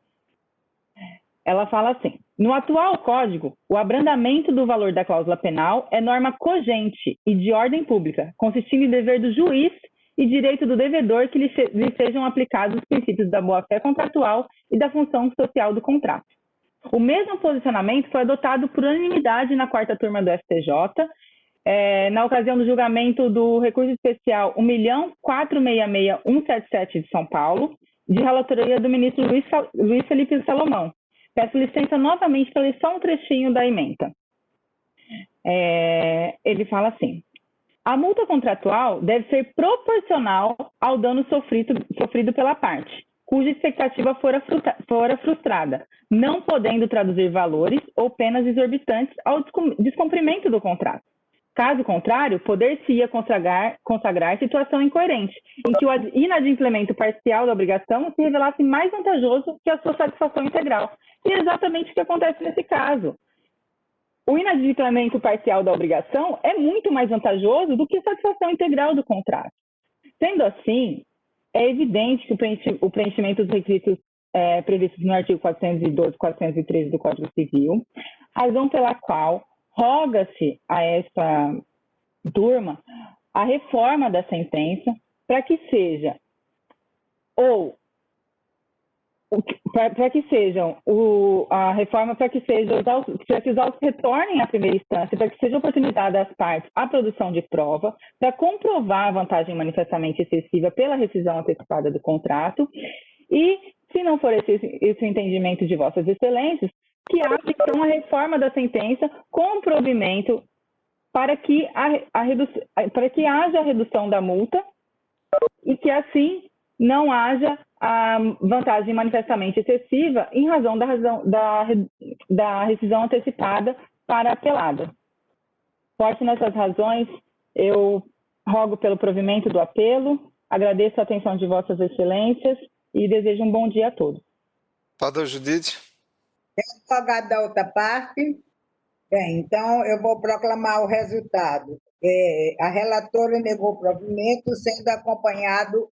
Ela fala assim: no atual Código, o abrandamento do valor da cláusula penal é norma cogente e de ordem pública, consistindo em dever do juiz e direito do devedor que lhe sejam aplicados os princípios da boa-fé contratual e da função social do contrato. O mesmo posicionamento foi adotado por unanimidade na 4ª turma do STJ, na ocasião do julgamento do recurso especial 1.466.177 de São Paulo, de relatoria do ministro Luiz Felipe Salomão. Peço licença novamente para ler só um trechinho da ementa. Ele fala assim: a multa contratual deve ser proporcional ao dano sofrido pela parte, cuja expectativa fora frustrada, não podendo traduzir valores ou penas exorbitantes ao descumprimento do contrato. Caso contrário, poder-se-ia consagrar situação incoerente, em que o inadimplemento parcial da obrigação se revelasse mais vantajoso que a sua satisfação integral. E é exatamente o que acontece nesse caso. O inadimplemento parcial da obrigação é muito mais vantajoso do que a satisfação integral do contrato. Sendo assim, é evidente que o preenchimento dos requisitos previstos no artigo 412 e 413 do Código Civil, razão pela qual roga-se a essa turma a reforma da sentença para que seja a reforma para que os autos retornem à primeira instância, para que seja oportunidade às partes a produção de prova para comprovar a vantagem manifestamente excessiva pela rescisão antecipada do contrato e, se não for esse o entendimento de Vossas Excelências, que haja então a reforma da sentença com provimento para que haja a redução da multa e que assim não haja a vantagem manifestamente excessiva em razão da rescisão antecipada para a apelada. Forte nessas razões, eu rogo pelo provimento do apelo, agradeço a atenção de Vossas Excelências e desejo um bom dia a todos. Advogada Judite. Advogado da outra parte. Bem, então eu vou proclamar o resultado. A relatora negou o provimento, sendo acompanhada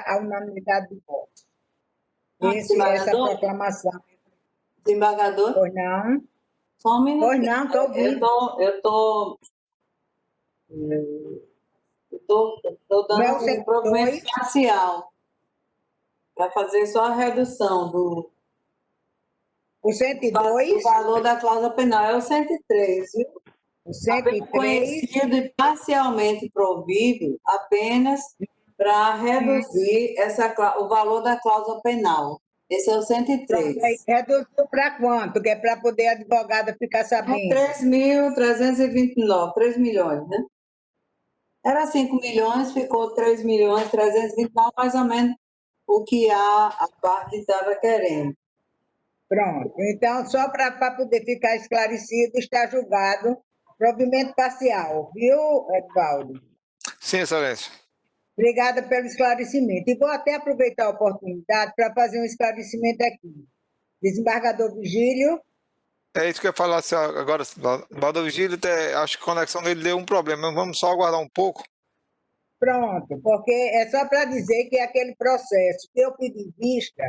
a unanimidade do voto. Essa proclamação. Desembargador? Pois não. Só um minuto. Pois não, estou ouvindo. Estou dando um provimento parcial para fazer só a redução do... O 102? O valor da cláusula penal é o 103, viu? O 103? Conhecido e parcialmente provido apenas para reduzir o valor da cláusula penal. Esse é o 103. Reduziu para quanto? Que é para poder a advogada ficar sabendo. 3.329, 3 milhões, né? Era 5 milhões, ficou 3.329, mais ou menos o que a parte estava querendo. Pronto. Então, só para poder ficar esclarecido, está julgado provimento parcial, viu, Edvaldo? Sim, excelência. Obrigada pelo esclarecimento. E vou até aproveitar a oportunidade para fazer um esclarecimento aqui. Desembargador Vigílio. É isso que eu ia falar assim, agora. Desembargador Vigílio, acho que a conexão dele deu um problema, mas vamos só aguardar um pouco. Pronto, porque é só para dizer que aquele processo que eu pedi vista,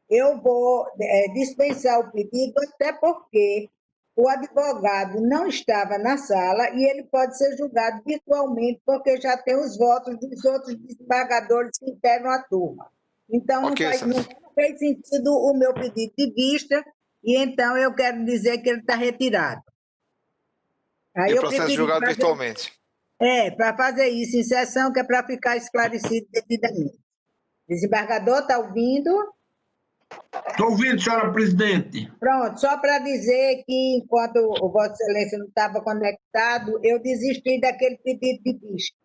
eu vou dispensar o pedido, até porque o advogado não estava na sala e ele pode ser julgado virtualmente, porque já tem os votos dos outros desembargadores que integram a turma. Então, não fez sentido o meu pedido de vista, e então eu quero dizer que ele está retirado. Aí e o processo julgado virtualmente. Para fazer isso em sessão, que é para ficar esclarecido devidamente. Desembargador, está ouvindo? Estou ouvindo, senhora presidente. Pronto, só para dizer que, enquanto o Vossa Excelência não estava conectado, eu desisti daquele pedido de vista,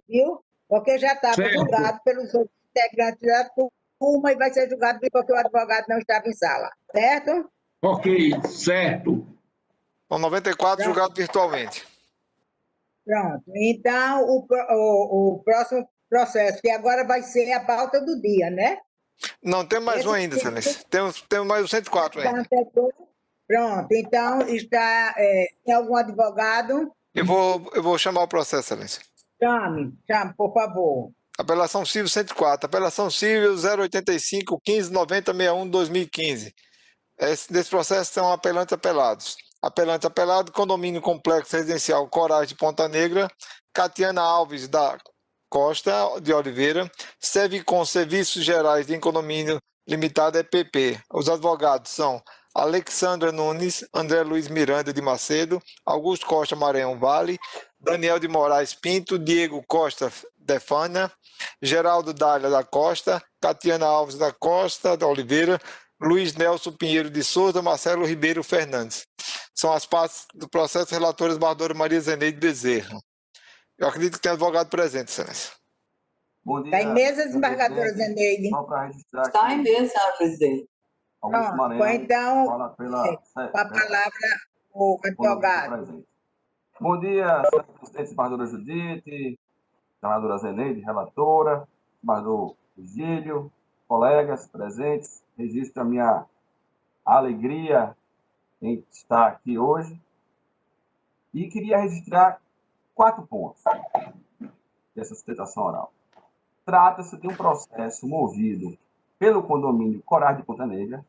viu? Porque já estava julgado pelos outros integrantes da turma e vai ser julgado porque o advogado não estava em sala, certo? Ok, certo. Com 94, julgado virtualmente. Pronto. Então, o próximo processo, que agora vai ser a pauta do dia, né? Não, temos mais um ainda, excelência. Temos mais o 104 ainda. Pronto, então tem algum advogado? Eu vou chamar o processo, excelência. Chame, por favor. Apelação civil 104. Apelação civil 085 1590 61 2015. Nesse processo são apelantes apelados. Apelante apelado, condomínio complexo residencial Coragem de Ponta Negra, Catiana Alves da Costa de Oliveira, Servicom Serviços Gerais de Condomínio Limitado EPP. Os advogados são Alexandra Nunes, André Luiz Miranda de Macedo, Augusto Costa Maranhão Vale, Daniel de Moraes Pinto, Diego Costa Defana, Geraldo Dália da Costa, Catiana Alves da Costa da Oliveira, Luiz Nelson Pinheiro de Souza, Marcelo Ribeiro Fernandes. São as partes do processo relatoras desembargadora Maria Zeneide Bezerra. Eu acredito que tem advogado presente, excelência. Bom dia. Está em mesa, desembargadora Zeneide? Só para registrar aqui. Está em mesa, senhora presidente. Augusto Maranhão, então, fala com a palavra o advogado. Bom dia, senhora presidente, desembargadora Judite, senadora Zeneide, relatora, desembargador Vigílio, colegas presentes. Registro a minha alegria em estar aqui hoje e queria registrar 4 pontos dessa sustentação oral. Trata-se de um processo movido pelo condomínio Coragem de Ponta Negra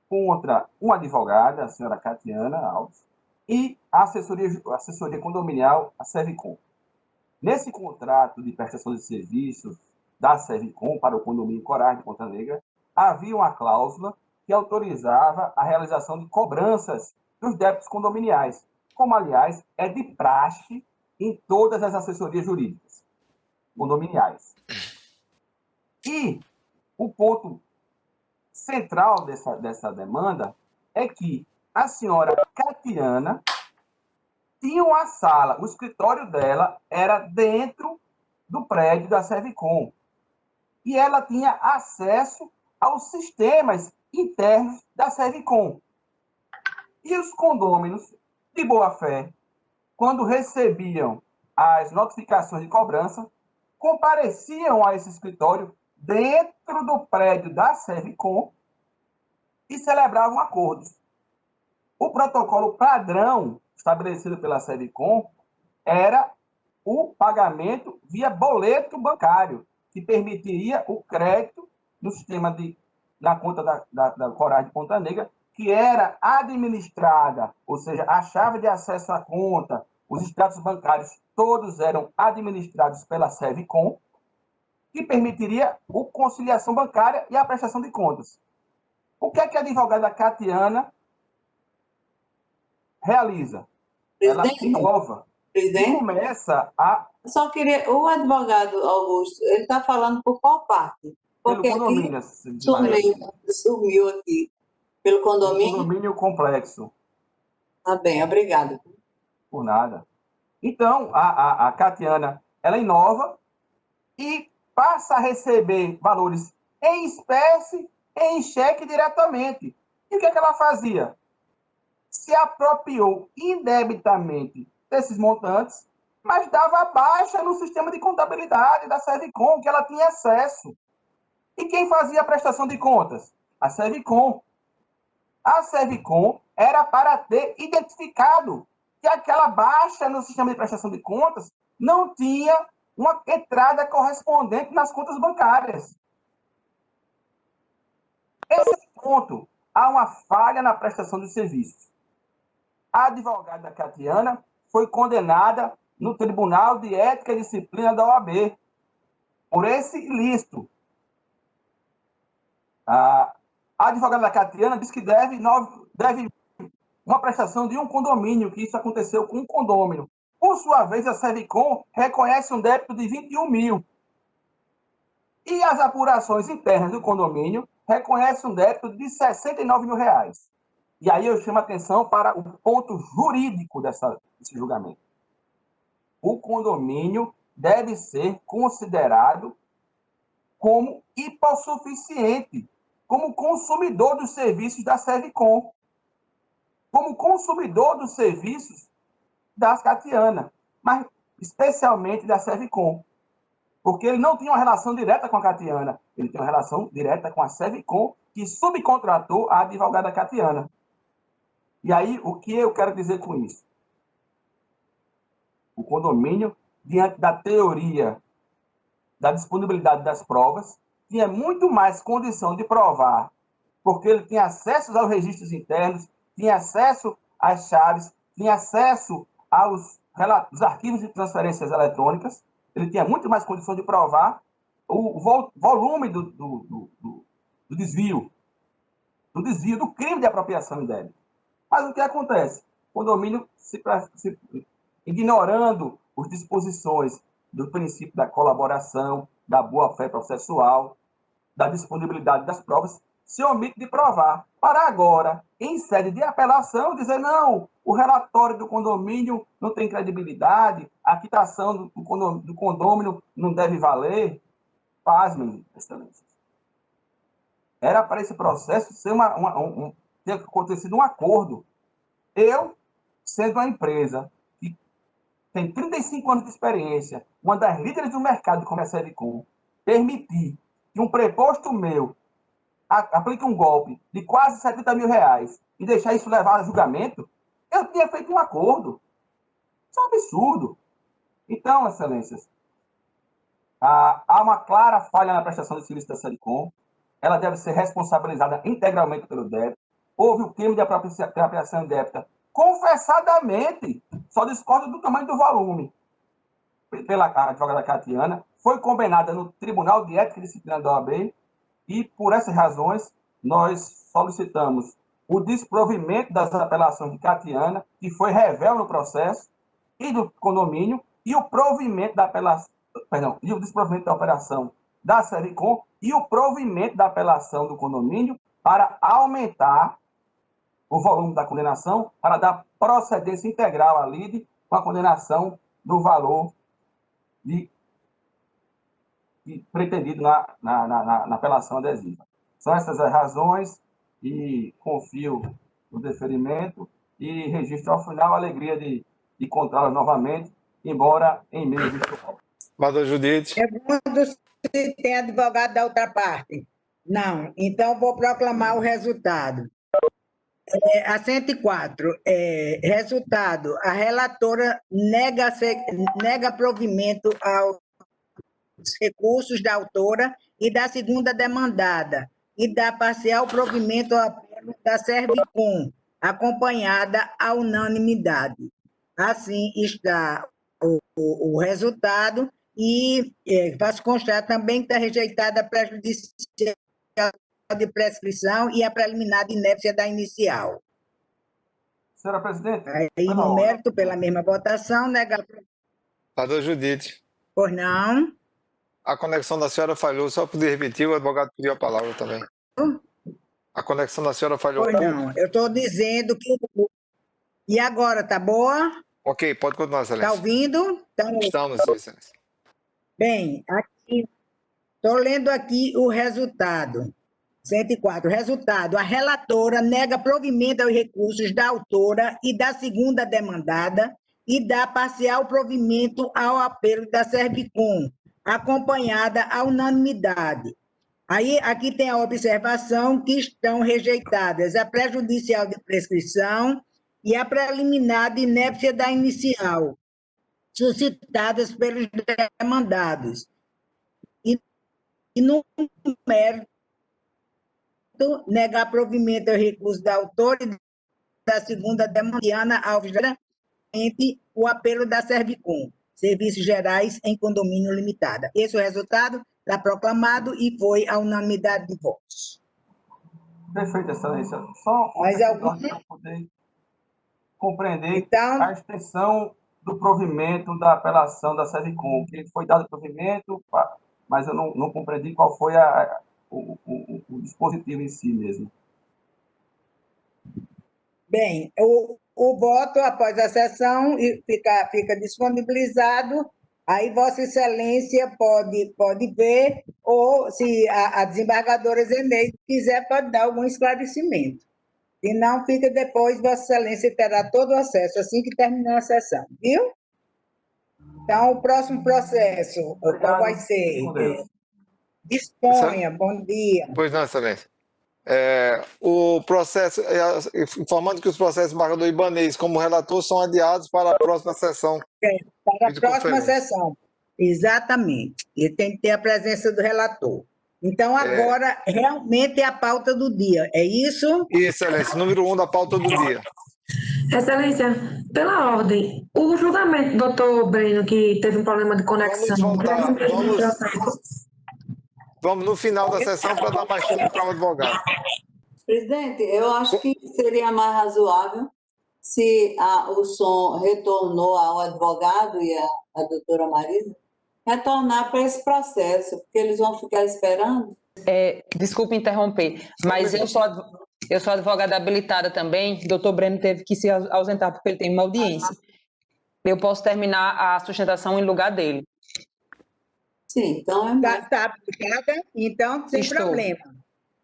contra uma advogada, a senhora Catiana Alves, e a assessoria condominial, a Servicom. Nesse contrato de prestação de serviços da Servicom para o condomínio Coragem de Ponta Negra, havia uma cláusula que autorizava a realização de cobranças dos débitos condominiais, como, aliás, é de praxe em todas as assessorias jurídicas condominiais. E o ponto central dessa demanda é que a senhora Catiana tinha uma sala, o escritório dela era dentro do prédio da Servicom, e ela tinha acesso aos sistemas internos da Servicom. E os condôminos, de boa-fé, quando recebiam as notificações de cobrança, compareciam a esse escritório dentro do prédio da Servicom e celebravam acordos. O protocolo padrão estabelecido pela Servicom era o pagamento via boleto bancário, que permitiria o crédito no sistema na conta da Coragem de Ponta Negra, que era administrada, ou seja, a chave de acesso à conta, os extratos bancários, todos eram administrados pela Servicom, que permitiria a conciliação bancária e a prestação de contas. O que é que a advogada Catiana realiza? Ela inova e começa a... Só queria... O advogado Augusto, ele está falando por qual parte? Porque pelo condomínio. Sumiu aqui. Pelo condomínio? Condomínio complexo. Tá bem, obrigada. Por nada. Então, a Catiana, ela inova e passa a receber valores em espécie, em cheque diretamente. E o que é que ela fazia? Se apropriou indebitamente desses montantes, mas dava baixa no sistema de contabilidade da Servicom, que ela tinha acesso. E quem fazia a prestação de contas? A Servicom. A Servicom era para ter identificado que aquela baixa no sistema de prestação de contas não tinha uma entrada correspondente nas contas bancárias. Esse ponto, há uma falha na prestação de serviços. A advogada Catiana foi condenada no Tribunal de Ética e Disciplina da OAB por esse ilícito. A advogada Catiana diz que deve uma prestação de um condomínio, que isso aconteceu com um condômino. Por sua vez, a Servicom reconhece um débito de 21 mil. E as apurações internas do condomínio reconhecem um débito de 69 mil reais. E aí eu chamo a atenção para o ponto jurídico desse julgamento. O condomínio deve ser considerado como hipossuficiente, como consumidor dos serviços da Servicom, como consumidor dos serviços das Catiana, mas especialmente da Servicom, porque ele não tinha uma relação direta com a Catiana, ele tem uma relação direta com a Servicom, que subcontratou a advogada Catiana. E aí, o que eu quero dizer com isso? O condomínio, diante da teoria da disponibilidade das provas, tinha muito mais condição de provar, porque ele tinha acesso aos registros internos, tinha acesso às chaves, tinha acesso aos arquivos de transferências eletrônicas, ele tinha muito mais condição de provar o volume do desvio, do crime de apropriação indébita. Mas o que acontece? O condomínio, ignorando as disposições do princípio da colaboração, da boa-fé processual, da disponibilidade das provas, se omite de provar, para agora, em sede de apelação, dizer, não, o relatório do condomínio não tem credibilidade, a quitação do condômino não deve valer. Pasmem, excelência. Era para esse processo ser ter acontecido um acordo. Eu, sendo uma empresa que tem 35 anos de experiência, uma das líderes do mercado como é a Servicom, permitir que um preposto meu aplique um golpe de quase 70 mil reais e deixar isso levar a julgamento, eu tinha feito um acordo. Isso é um absurdo. Então, excelências, há uma clara falha na prestação de serviço da Servicom, ela deve ser responsabilizada integralmente pelo débito. Houve o crime de apropriação indébita confessadamente, só discordo do tamanho do volume, pela advogada Catiana, foi condenada no Tribunal de Ética e Disciplina da OAB, e, por essas razões, nós solicitamos o desprovimento das apelações de Catiana, que foi revel no processo, e do condomínio, e o provimento da apelação, e o desprovimento da operação da Servicom, e o provimento da apelação do condomínio para aumentar o volume da condenação, para dar procedência integral à lide com a condenação do valor pretendido na apelação adesiva. São essas as razões e confio no deferimento e registro ao final a alegria de encontrá-las novamente, embora em meio virtual. Mas, Judite. se tem advogado da outra parte? Não. Então, vou proclamar o resultado. A 104, resultado, a relatora nega provimento aos recursos da autora e da segunda demandada e dá parcial provimento ao apelo da Servicom, acompanhada à unanimidade. Assim está o resultado e faço constar também que está rejeitada a prejudicial de prescrição e a preliminar de inépcia da inicial. Senhora presidente. Aí, no mérito, pela mesma votação, negar. Senador Judite. Pois não. A conexão da senhora falhou, só poder repetir, o advogado pediu a palavra também. A conexão da senhora falhou. Pois não, eu estou dizendo que... E agora, tá boa? Ok, pode continuar, excelência. Está ouvindo? Estamos, excelência. Bem, aqui, estou lendo aqui o resultado. 104. Resultado, a relatora nega provimento aos recursos da autora e da segunda demandada e dá parcial provimento ao apelo da Servicom, acompanhada à unanimidade. Aí, aqui tem a observação que estão rejeitadas a prejudicial de prescrição e a preliminar de inépcia da inicial, suscitadas pelos demandados. E no mérito, negar provimento ao recurso da autora e da segunda demandada Alves, o apelo da Servicom, Serviços Gerais em Condomínio Limitada. Esse é o resultado, está proclamado e foi a unanimidade de votos. Perfeito, excelência. Só para poder compreender então, a extensão do provimento da apelação da Servicom, que foi dado provimento, mas eu não compreendi qual foi o dispositivo em si mesmo. Bem, o voto após a sessão fica disponibilizado, aí Vossa Excelência pode ver, ou se a desembargadora Zeneide quiser, pode dar algum esclarecimento. Se não, fica depois, Vossa Excelência terá todo o acesso assim que terminar a sessão, viu? Então, o próximo processo, qual vai ser? Disponha, bom dia. Pois não, excelência. O processo, informando que os processos embargador Ibanez como relator são adiados para a próxima sessão. Para a próxima sessão, exatamente. E tem que ter a presença do relator. Então, agora, realmente é a pauta do dia, é isso? Excelência, número 1 da pauta do dia. Excelência, pela ordem, o julgamento do doutor Breno, que teve um problema de conexão... Vamos no final da sessão para dar mais tempo para o advogado. Presidente, eu acho que seria mais razoável se o som retornou ao advogado e a doutora Marisa, retornar para esse processo, porque eles vão ficar esperando. Desculpe interromper, mas eu sou advogada habilitada também, o doutor Breno teve que se ausentar porque ele tem uma audiência. Eu posso terminar a sustentação em lugar dele. Sim, então Tá, então sem problema.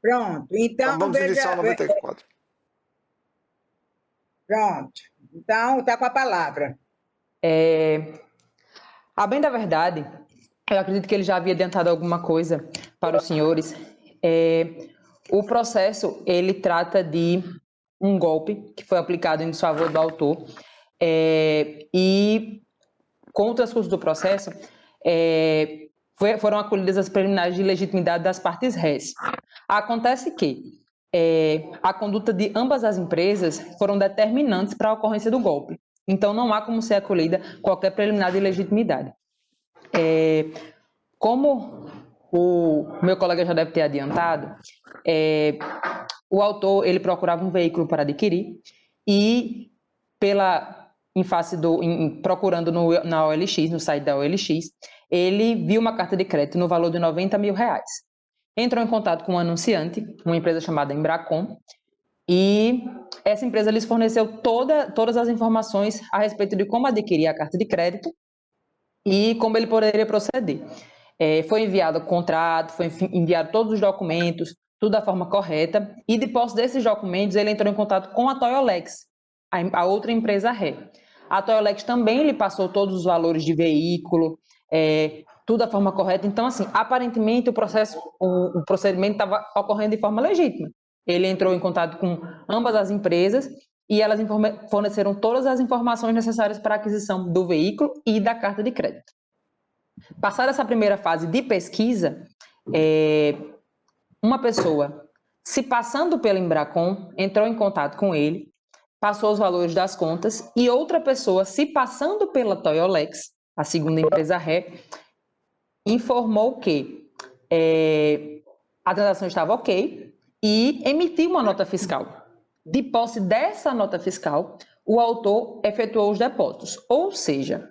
Pronto, então vamos iniciar o 94. Pronto, então está com a palavra. A bem da verdade, eu acredito que ele já havia adiantado alguma coisa para os senhores. O processo, ele trata de um golpe que foi aplicado em desfavor do autor e, com o transcurso do processo, foram acolhidas as preliminares de legitimidade das partes réis. Acontece que a conduta de ambas as empresas foram determinantes para a ocorrência do golpe. Então, não há como ser acolhida qualquer preliminar de legitimidade. Como o meu colega já deve ter adiantado, o autor ele procurava um veículo para adquirir e, procurando na OLX, no site da OLX, ele viu uma carta de crédito no valor de R$90 mil. Entrou em contato com um anunciante, uma empresa chamada Embracon, e essa empresa lhes forneceu todas as informações a respeito de como adquirir a carta de crédito e como ele poderia proceder. Foi enviado o contrato, foi enviado todos os documentos, tudo da forma correta, e de posse desses documentos ele entrou em contato com a Toyolex, a outra empresa ré. A Toyolex também lhe passou todos os valores de veículo, tudo da forma correta. Então, assim, aparentemente o procedimento estava ocorrendo de forma legítima. Ele entrou em contato com ambas as empresas e elas forneceram todas as informações necessárias para a aquisição do veículo e da carta de crédito. Passada essa primeira fase de pesquisa, uma pessoa, se passando pelo Embracon, entrou em contato com ele, passou os valores das contas, e outra pessoa, se passando pela Toyolex, a segunda empresa ré, informou que a transação estava ok e emitiu uma nota fiscal. De posse dessa nota fiscal, o autor efetuou os depósitos. Ou seja,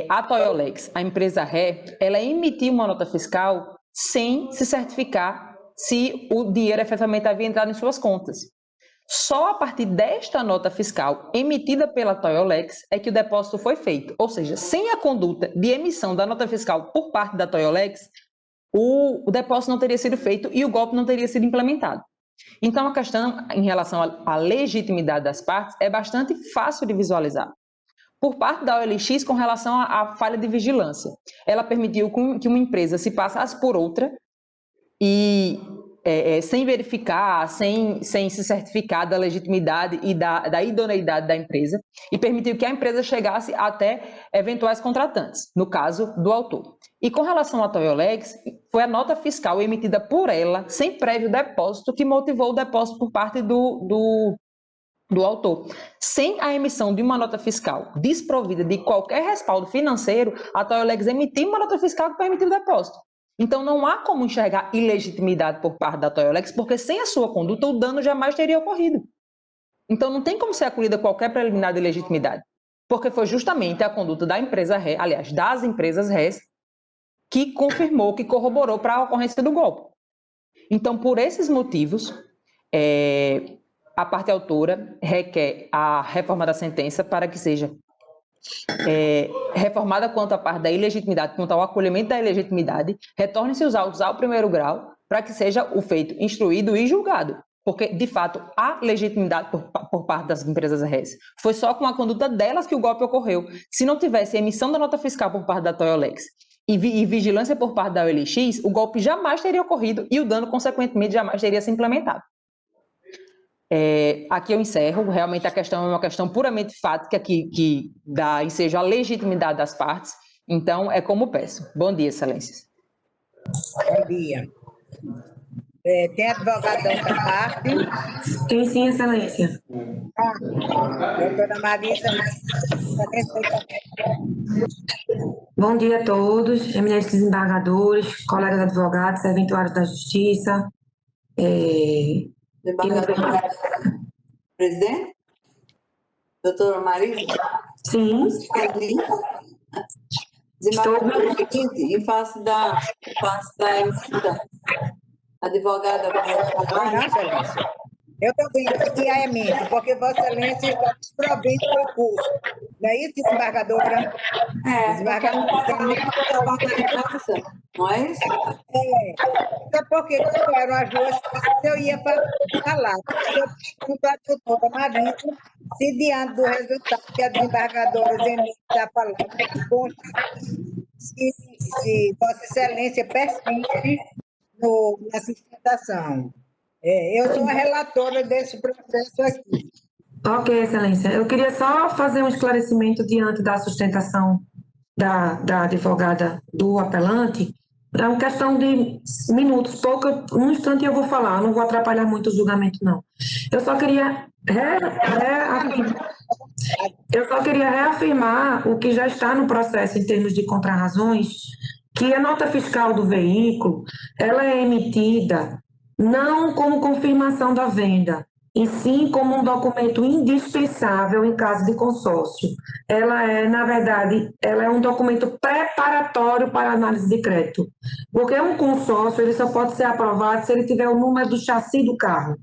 a Toyolex, a empresa ré, ela emitiu uma nota fiscal sem se certificar se o dinheiro efetivamente havia entrado em suas contas. Só a partir desta nota fiscal emitida pela Toyolex é que o depósito foi feito. Ou seja, sem a conduta de emissão da nota fiscal por parte da Toyolex, o depósito não teria sido feito e o golpe não teria sido implementado. Então, a questão em relação à legitimidade das partes é bastante fácil de visualizar. Por parte da OLX, com relação à falha de vigilância, ela permitiu que uma empresa se passasse por outra e sem verificar, sem se certificar da legitimidade e da idoneidade da empresa, e permitiu que a empresa chegasse até eventuais contratantes, no caso do autor. E com relação à Toyolex, foi a nota fiscal emitida por ela, sem prévio depósito, que motivou o depósito por parte do autor. Sem a emissão de uma nota fiscal desprovida de qualquer respaldo financeiro, a Toyolex emitiu uma nota fiscal que permitiu o depósito. Então, não há como enxergar ilegitimidade por parte da Toyolex, porque sem a sua conduta, o dano jamais teria ocorrido. Então, não tem como ser acolhida qualquer preliminar de ilegitimidade, porque foi justamente a conduta da empresa ré, aliás, das empresas rés, que confirmou, que corroborou para a ocorrência do golpe. Então, por esses motivos, a parte autora requer a reforma da sentença para que seja reformada quanto à parte da ilegitimidade, quanto ao acolhimento da ilegitimidade, retornem-se os autos ao primeiro grau para que seja o feito instruído e julgado. Porque, de fato, há legitimidade por parte das empresas rés. Foi só com a conduta delas que o golpe ocorreu. Se não tivesse emissão da nota fiscal por parte da Toyolex e vigilância por parte da OLX, o golpe jamais teria ocorrido e o dano, consequentemente, jamais teria se implementado. Aqui eu encerro. Realmente a questão é uma questão puramente fática que dá ensejo à legitimidade das partes. Então, é como peço. Bom dia, excelências. Bom dia. Tem advogado da outra parte? Tem sim, excelência. Doutora Marisa. Bom dia a todos, eminentes desembargadores, colegas advogados, serventuários da Justiça. Presidente? Doutora Marisa? Sim. Desembargador seguinte, em face da emissão. Advogada vai falar. Não, excelência. Eu estou vendo aqui a emenda, porque Vossa Excelência está desprovendo o recurso. Não é isso, desembargadora? Não é isso? Até porque, quando eram as duas partes, eu ia falar. Eu pergunto à doutora Marisa se, diante do resultado que a desembargadora Zenilde está falando, se Vossa Excelência persiste na sustentação. Eu sou a relatora desse processo aqui. Ok, excelência. Eu queria só fazer um esclarecimento diante da sustentação da advogada do apelante. É uma questão de minutos, um instante eu vou falar, não vou atrapalhar muito o julgamento, não. Eu só queria reafirmar o que já está no processo em termos de contrarrazões, que a nota fiscal do veículo, ela é emitida não como confirmação da venda, e sim como um documento indispensável em caso de consórcio. Na verdade, ela é um documento preparatório para análise de crédito, porque um consórcio ele só pode ser aprovado se ele tiver o número do chassi do carro.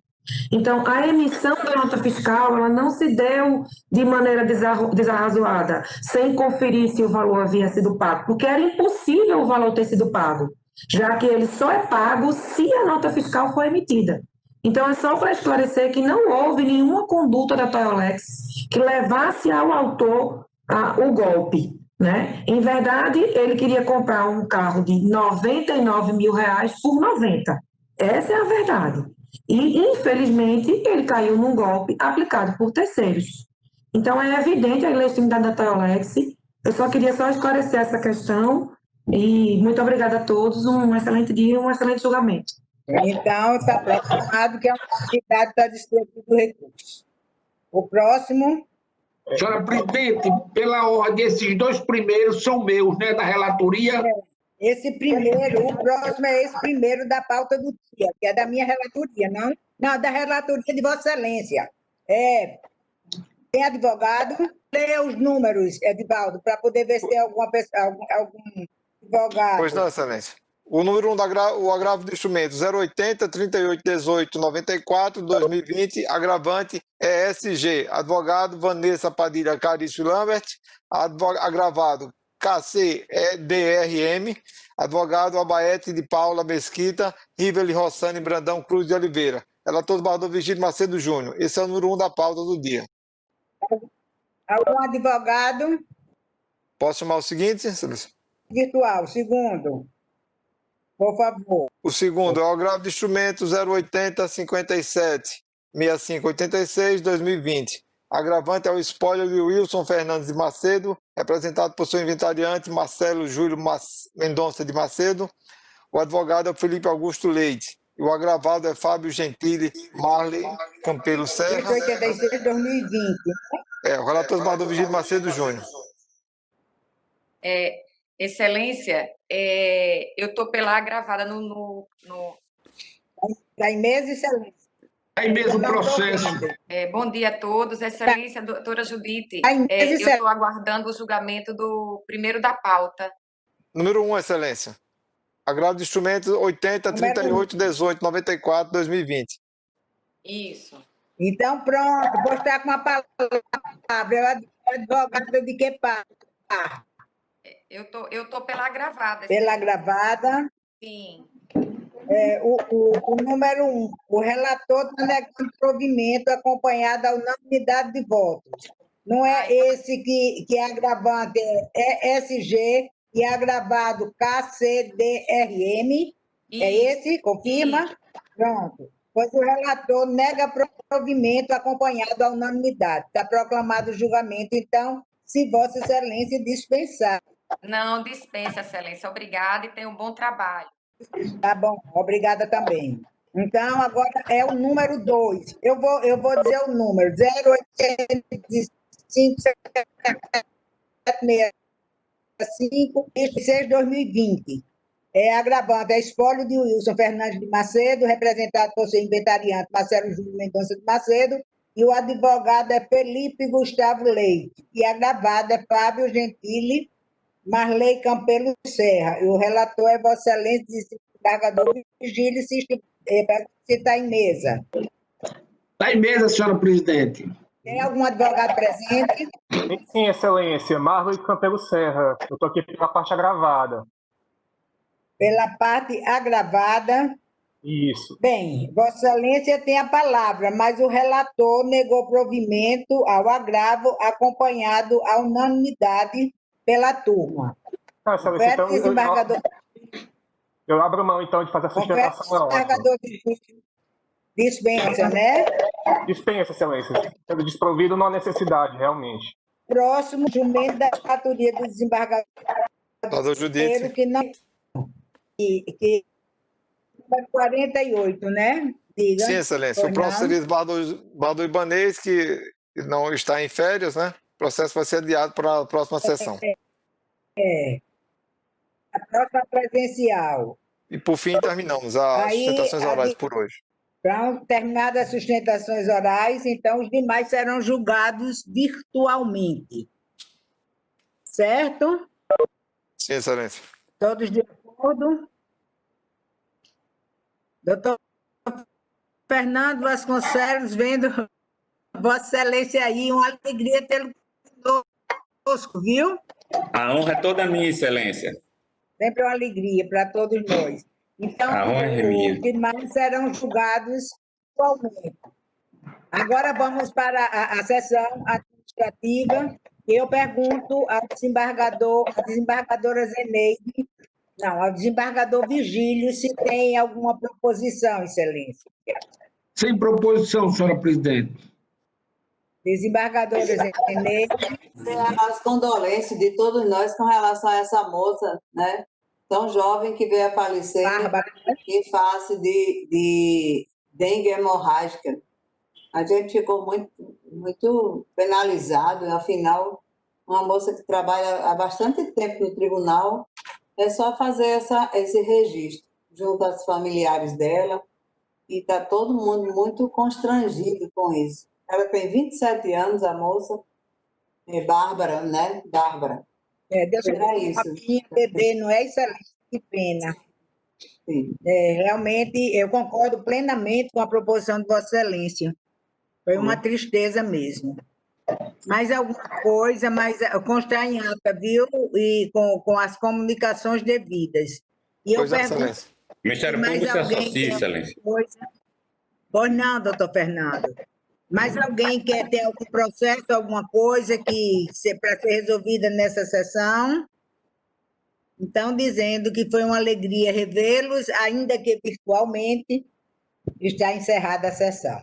Então, a emissão da nota fiscal, ela não se deu de maneira desarrazoada, sem conferir se o valor havia sido pago, porque era impossível o valor ter sido pago, já que ele só é pago se a nota fiscal for emitida. Então, é só para esclarecer que não houve nenhuma conduta da Toyolex que levasse ao autor o golpe. né? Em verdade, ele queria comprar um carro de R$99 mil por 90. Essa é a verdade. E, infelizmente, ele caiu num golpe aplicado por terceiros. Então, é evidente a ilegitimidade da Teolex. Eu só queria esclarecer essa questão e muito obrigada a todos. Um excelente dia e um excelente julgamento. Então, está programado que a unidade está distribuindo o recurso. O próximo. Senhora presidente, pela ordem, esses dois primeiros são meus, né, da relatoria. Esse primeiro, o próximo é esse primeiro da pauta do dia, que é da minha relatoria, não? Não, da relatoria de Vossa Excelência. Tem advogado? Lê os números, Edivaldo, para poder ver se tem alguma pessoa, algum advogado. Pois não, Excelência. O número 1 o agravo de instrumentos 080 38 18 94 2020, agravante ESG, advogado Vanessa Padilha Carício Lambert, agravado KCEDRM, advogado Abaete de Paula Mesquita, Riveli Rossane Brandão Cruz de Oliveira. Relator desembargador Virgílio Macedo Júnior. Esse é o número 1 da pauta do dia. Algum advogado? Posso chamar o seguinte, Excelência? Virtual, segundo. Por favor. O segundo é o agravo de instrumentos 080 57 65 86 2020. Agravante é o espólio de Wilson Fernandes de Macedo, representado por seu inventariante Marcelo Júlio Mendonça de Macedo. O advogado é o Felipe Augusto Leite. E o agravado é Fábio Gentili Marley Campelo Serra. 186 2020. O relator desembargador Virgílio Macedo Júnior. Excelência, eu estou pela agravada no... Está em mesa, Excelência. Está em mesa o processo. Bom dia a todos. Excelência, doutora Judite, eu estou aguardando o julgamento do primeiro da pauta. Número 1, Excelência. Agravo de instrumentos 80 38 18 94 2020. Isso. Então, pronto. Vou estar com uma palavra. Advogada de que parte? Eu tô pela agravada. Pela agravada? Sim. O número 1, o relator está negando provimento acompanhado da unanimidade de votos. Não é esse que é agravante, é SG e é agravado KCDRM. É esse? Confirma? Sim. Pronto. Pois o relator nega provimento acompanhado da unanimidade. Está proclamado o julgamento, então, se Vossa Excelência dispensar. Não, dispensa, Excelência. Obrigada e tenha um bom trabalho. Tá bom, obrigada também. Então, agora é o número 2. Eu vou dizer o número: 085 2020. É agravante, é espólio de Wilson Fernandes de Macedo, representado por seu inventariante Marcelo Júlio Mendonça de Macedo, e o advogado é Felipe Gustavo Leite. E agravado é Fábio Gentili Marley Campelo Serra. E o relator é Vossa Excelência, desembargador Virgílio, se está em mesa. Está em mesa, senhora presidente. Tem algum advogado presente? Sim, Excelência. Marley Campelo Serra. Eu estou aqui pela parte agravada. Pela parte agravada? Isso. Bem, Vossa Excelência tem a palavra, mas o relator negou provimento ao agravo, acompanhado à unanimidade pela turma. Não, Excelência, então, eu abro mão, então, de fazer a sustentação. Desembargador dispensa, né? Dispensa, Excelência. Sendo desprovido não há necessidade, realmente. Próximo, jumento da relatoria do desembargador Judite. Que não... Que 48, né? Diga. Sim, Excelência. O próximo seria Bado Ibanez, que não está em férias, né? O processo vai ser adiado para a próxima sessão. A próxima presencial. E, por fim, terminamos as sustentações orais por hoje. Então, terminadas as sustentações orais, então os demais serão julgados virtualmente. Certo? Sim, Excelência. Todos de acordo? Doutor Fernando Vasconcelos, vendo Vossa Excelência aí, uma alegria tê-lo conosco, viu? A honra é toda minha, Excelência. Sempre uma alegria para todos nós. Então, os demais serão julgados igualmente. Agora vamos para a sessão administrativa Eu pergunto ao desembargadora Zeneide, não, ao desembargador Vigílio, se tem alguma proposição, Excelência. Sem proposição, senhora presidente. Desembargadora Zeneide. As condolências de todos nós com relação a essa moça, né? Tão jovem que veio a falecer em face de dengue hemorrágica. A gente ficou muito penalizado, afinal, uma moça que trabalha há bastante tempo no tribunal, é só fazer esse registro junto aos familiares dela, e está todo mundo muito constrangido com isso. Ela tem 27 anos, a moça, é Bárbara, né? Bárbara. Deixa eu ver isso. Bebê, não é, Excelência? Que pena. Sim. Realmente, eu concordo plenamente com a proposição de Vossa Excelência. Foi uma tristeza mesmo. Mais alguma coisa, mas constar em ata, viu? E com as comunicações devidas. E eu pergunto... Ministério Público se associa, Excelência. Pois não, doutor Fernando. Mas alguém quer ter algum processo, alguma coisa para ser resolvida nessa sessão? Então, dizendo que foi uma alegria revê-los, ainda que virtualmente, está encerrada a sessão.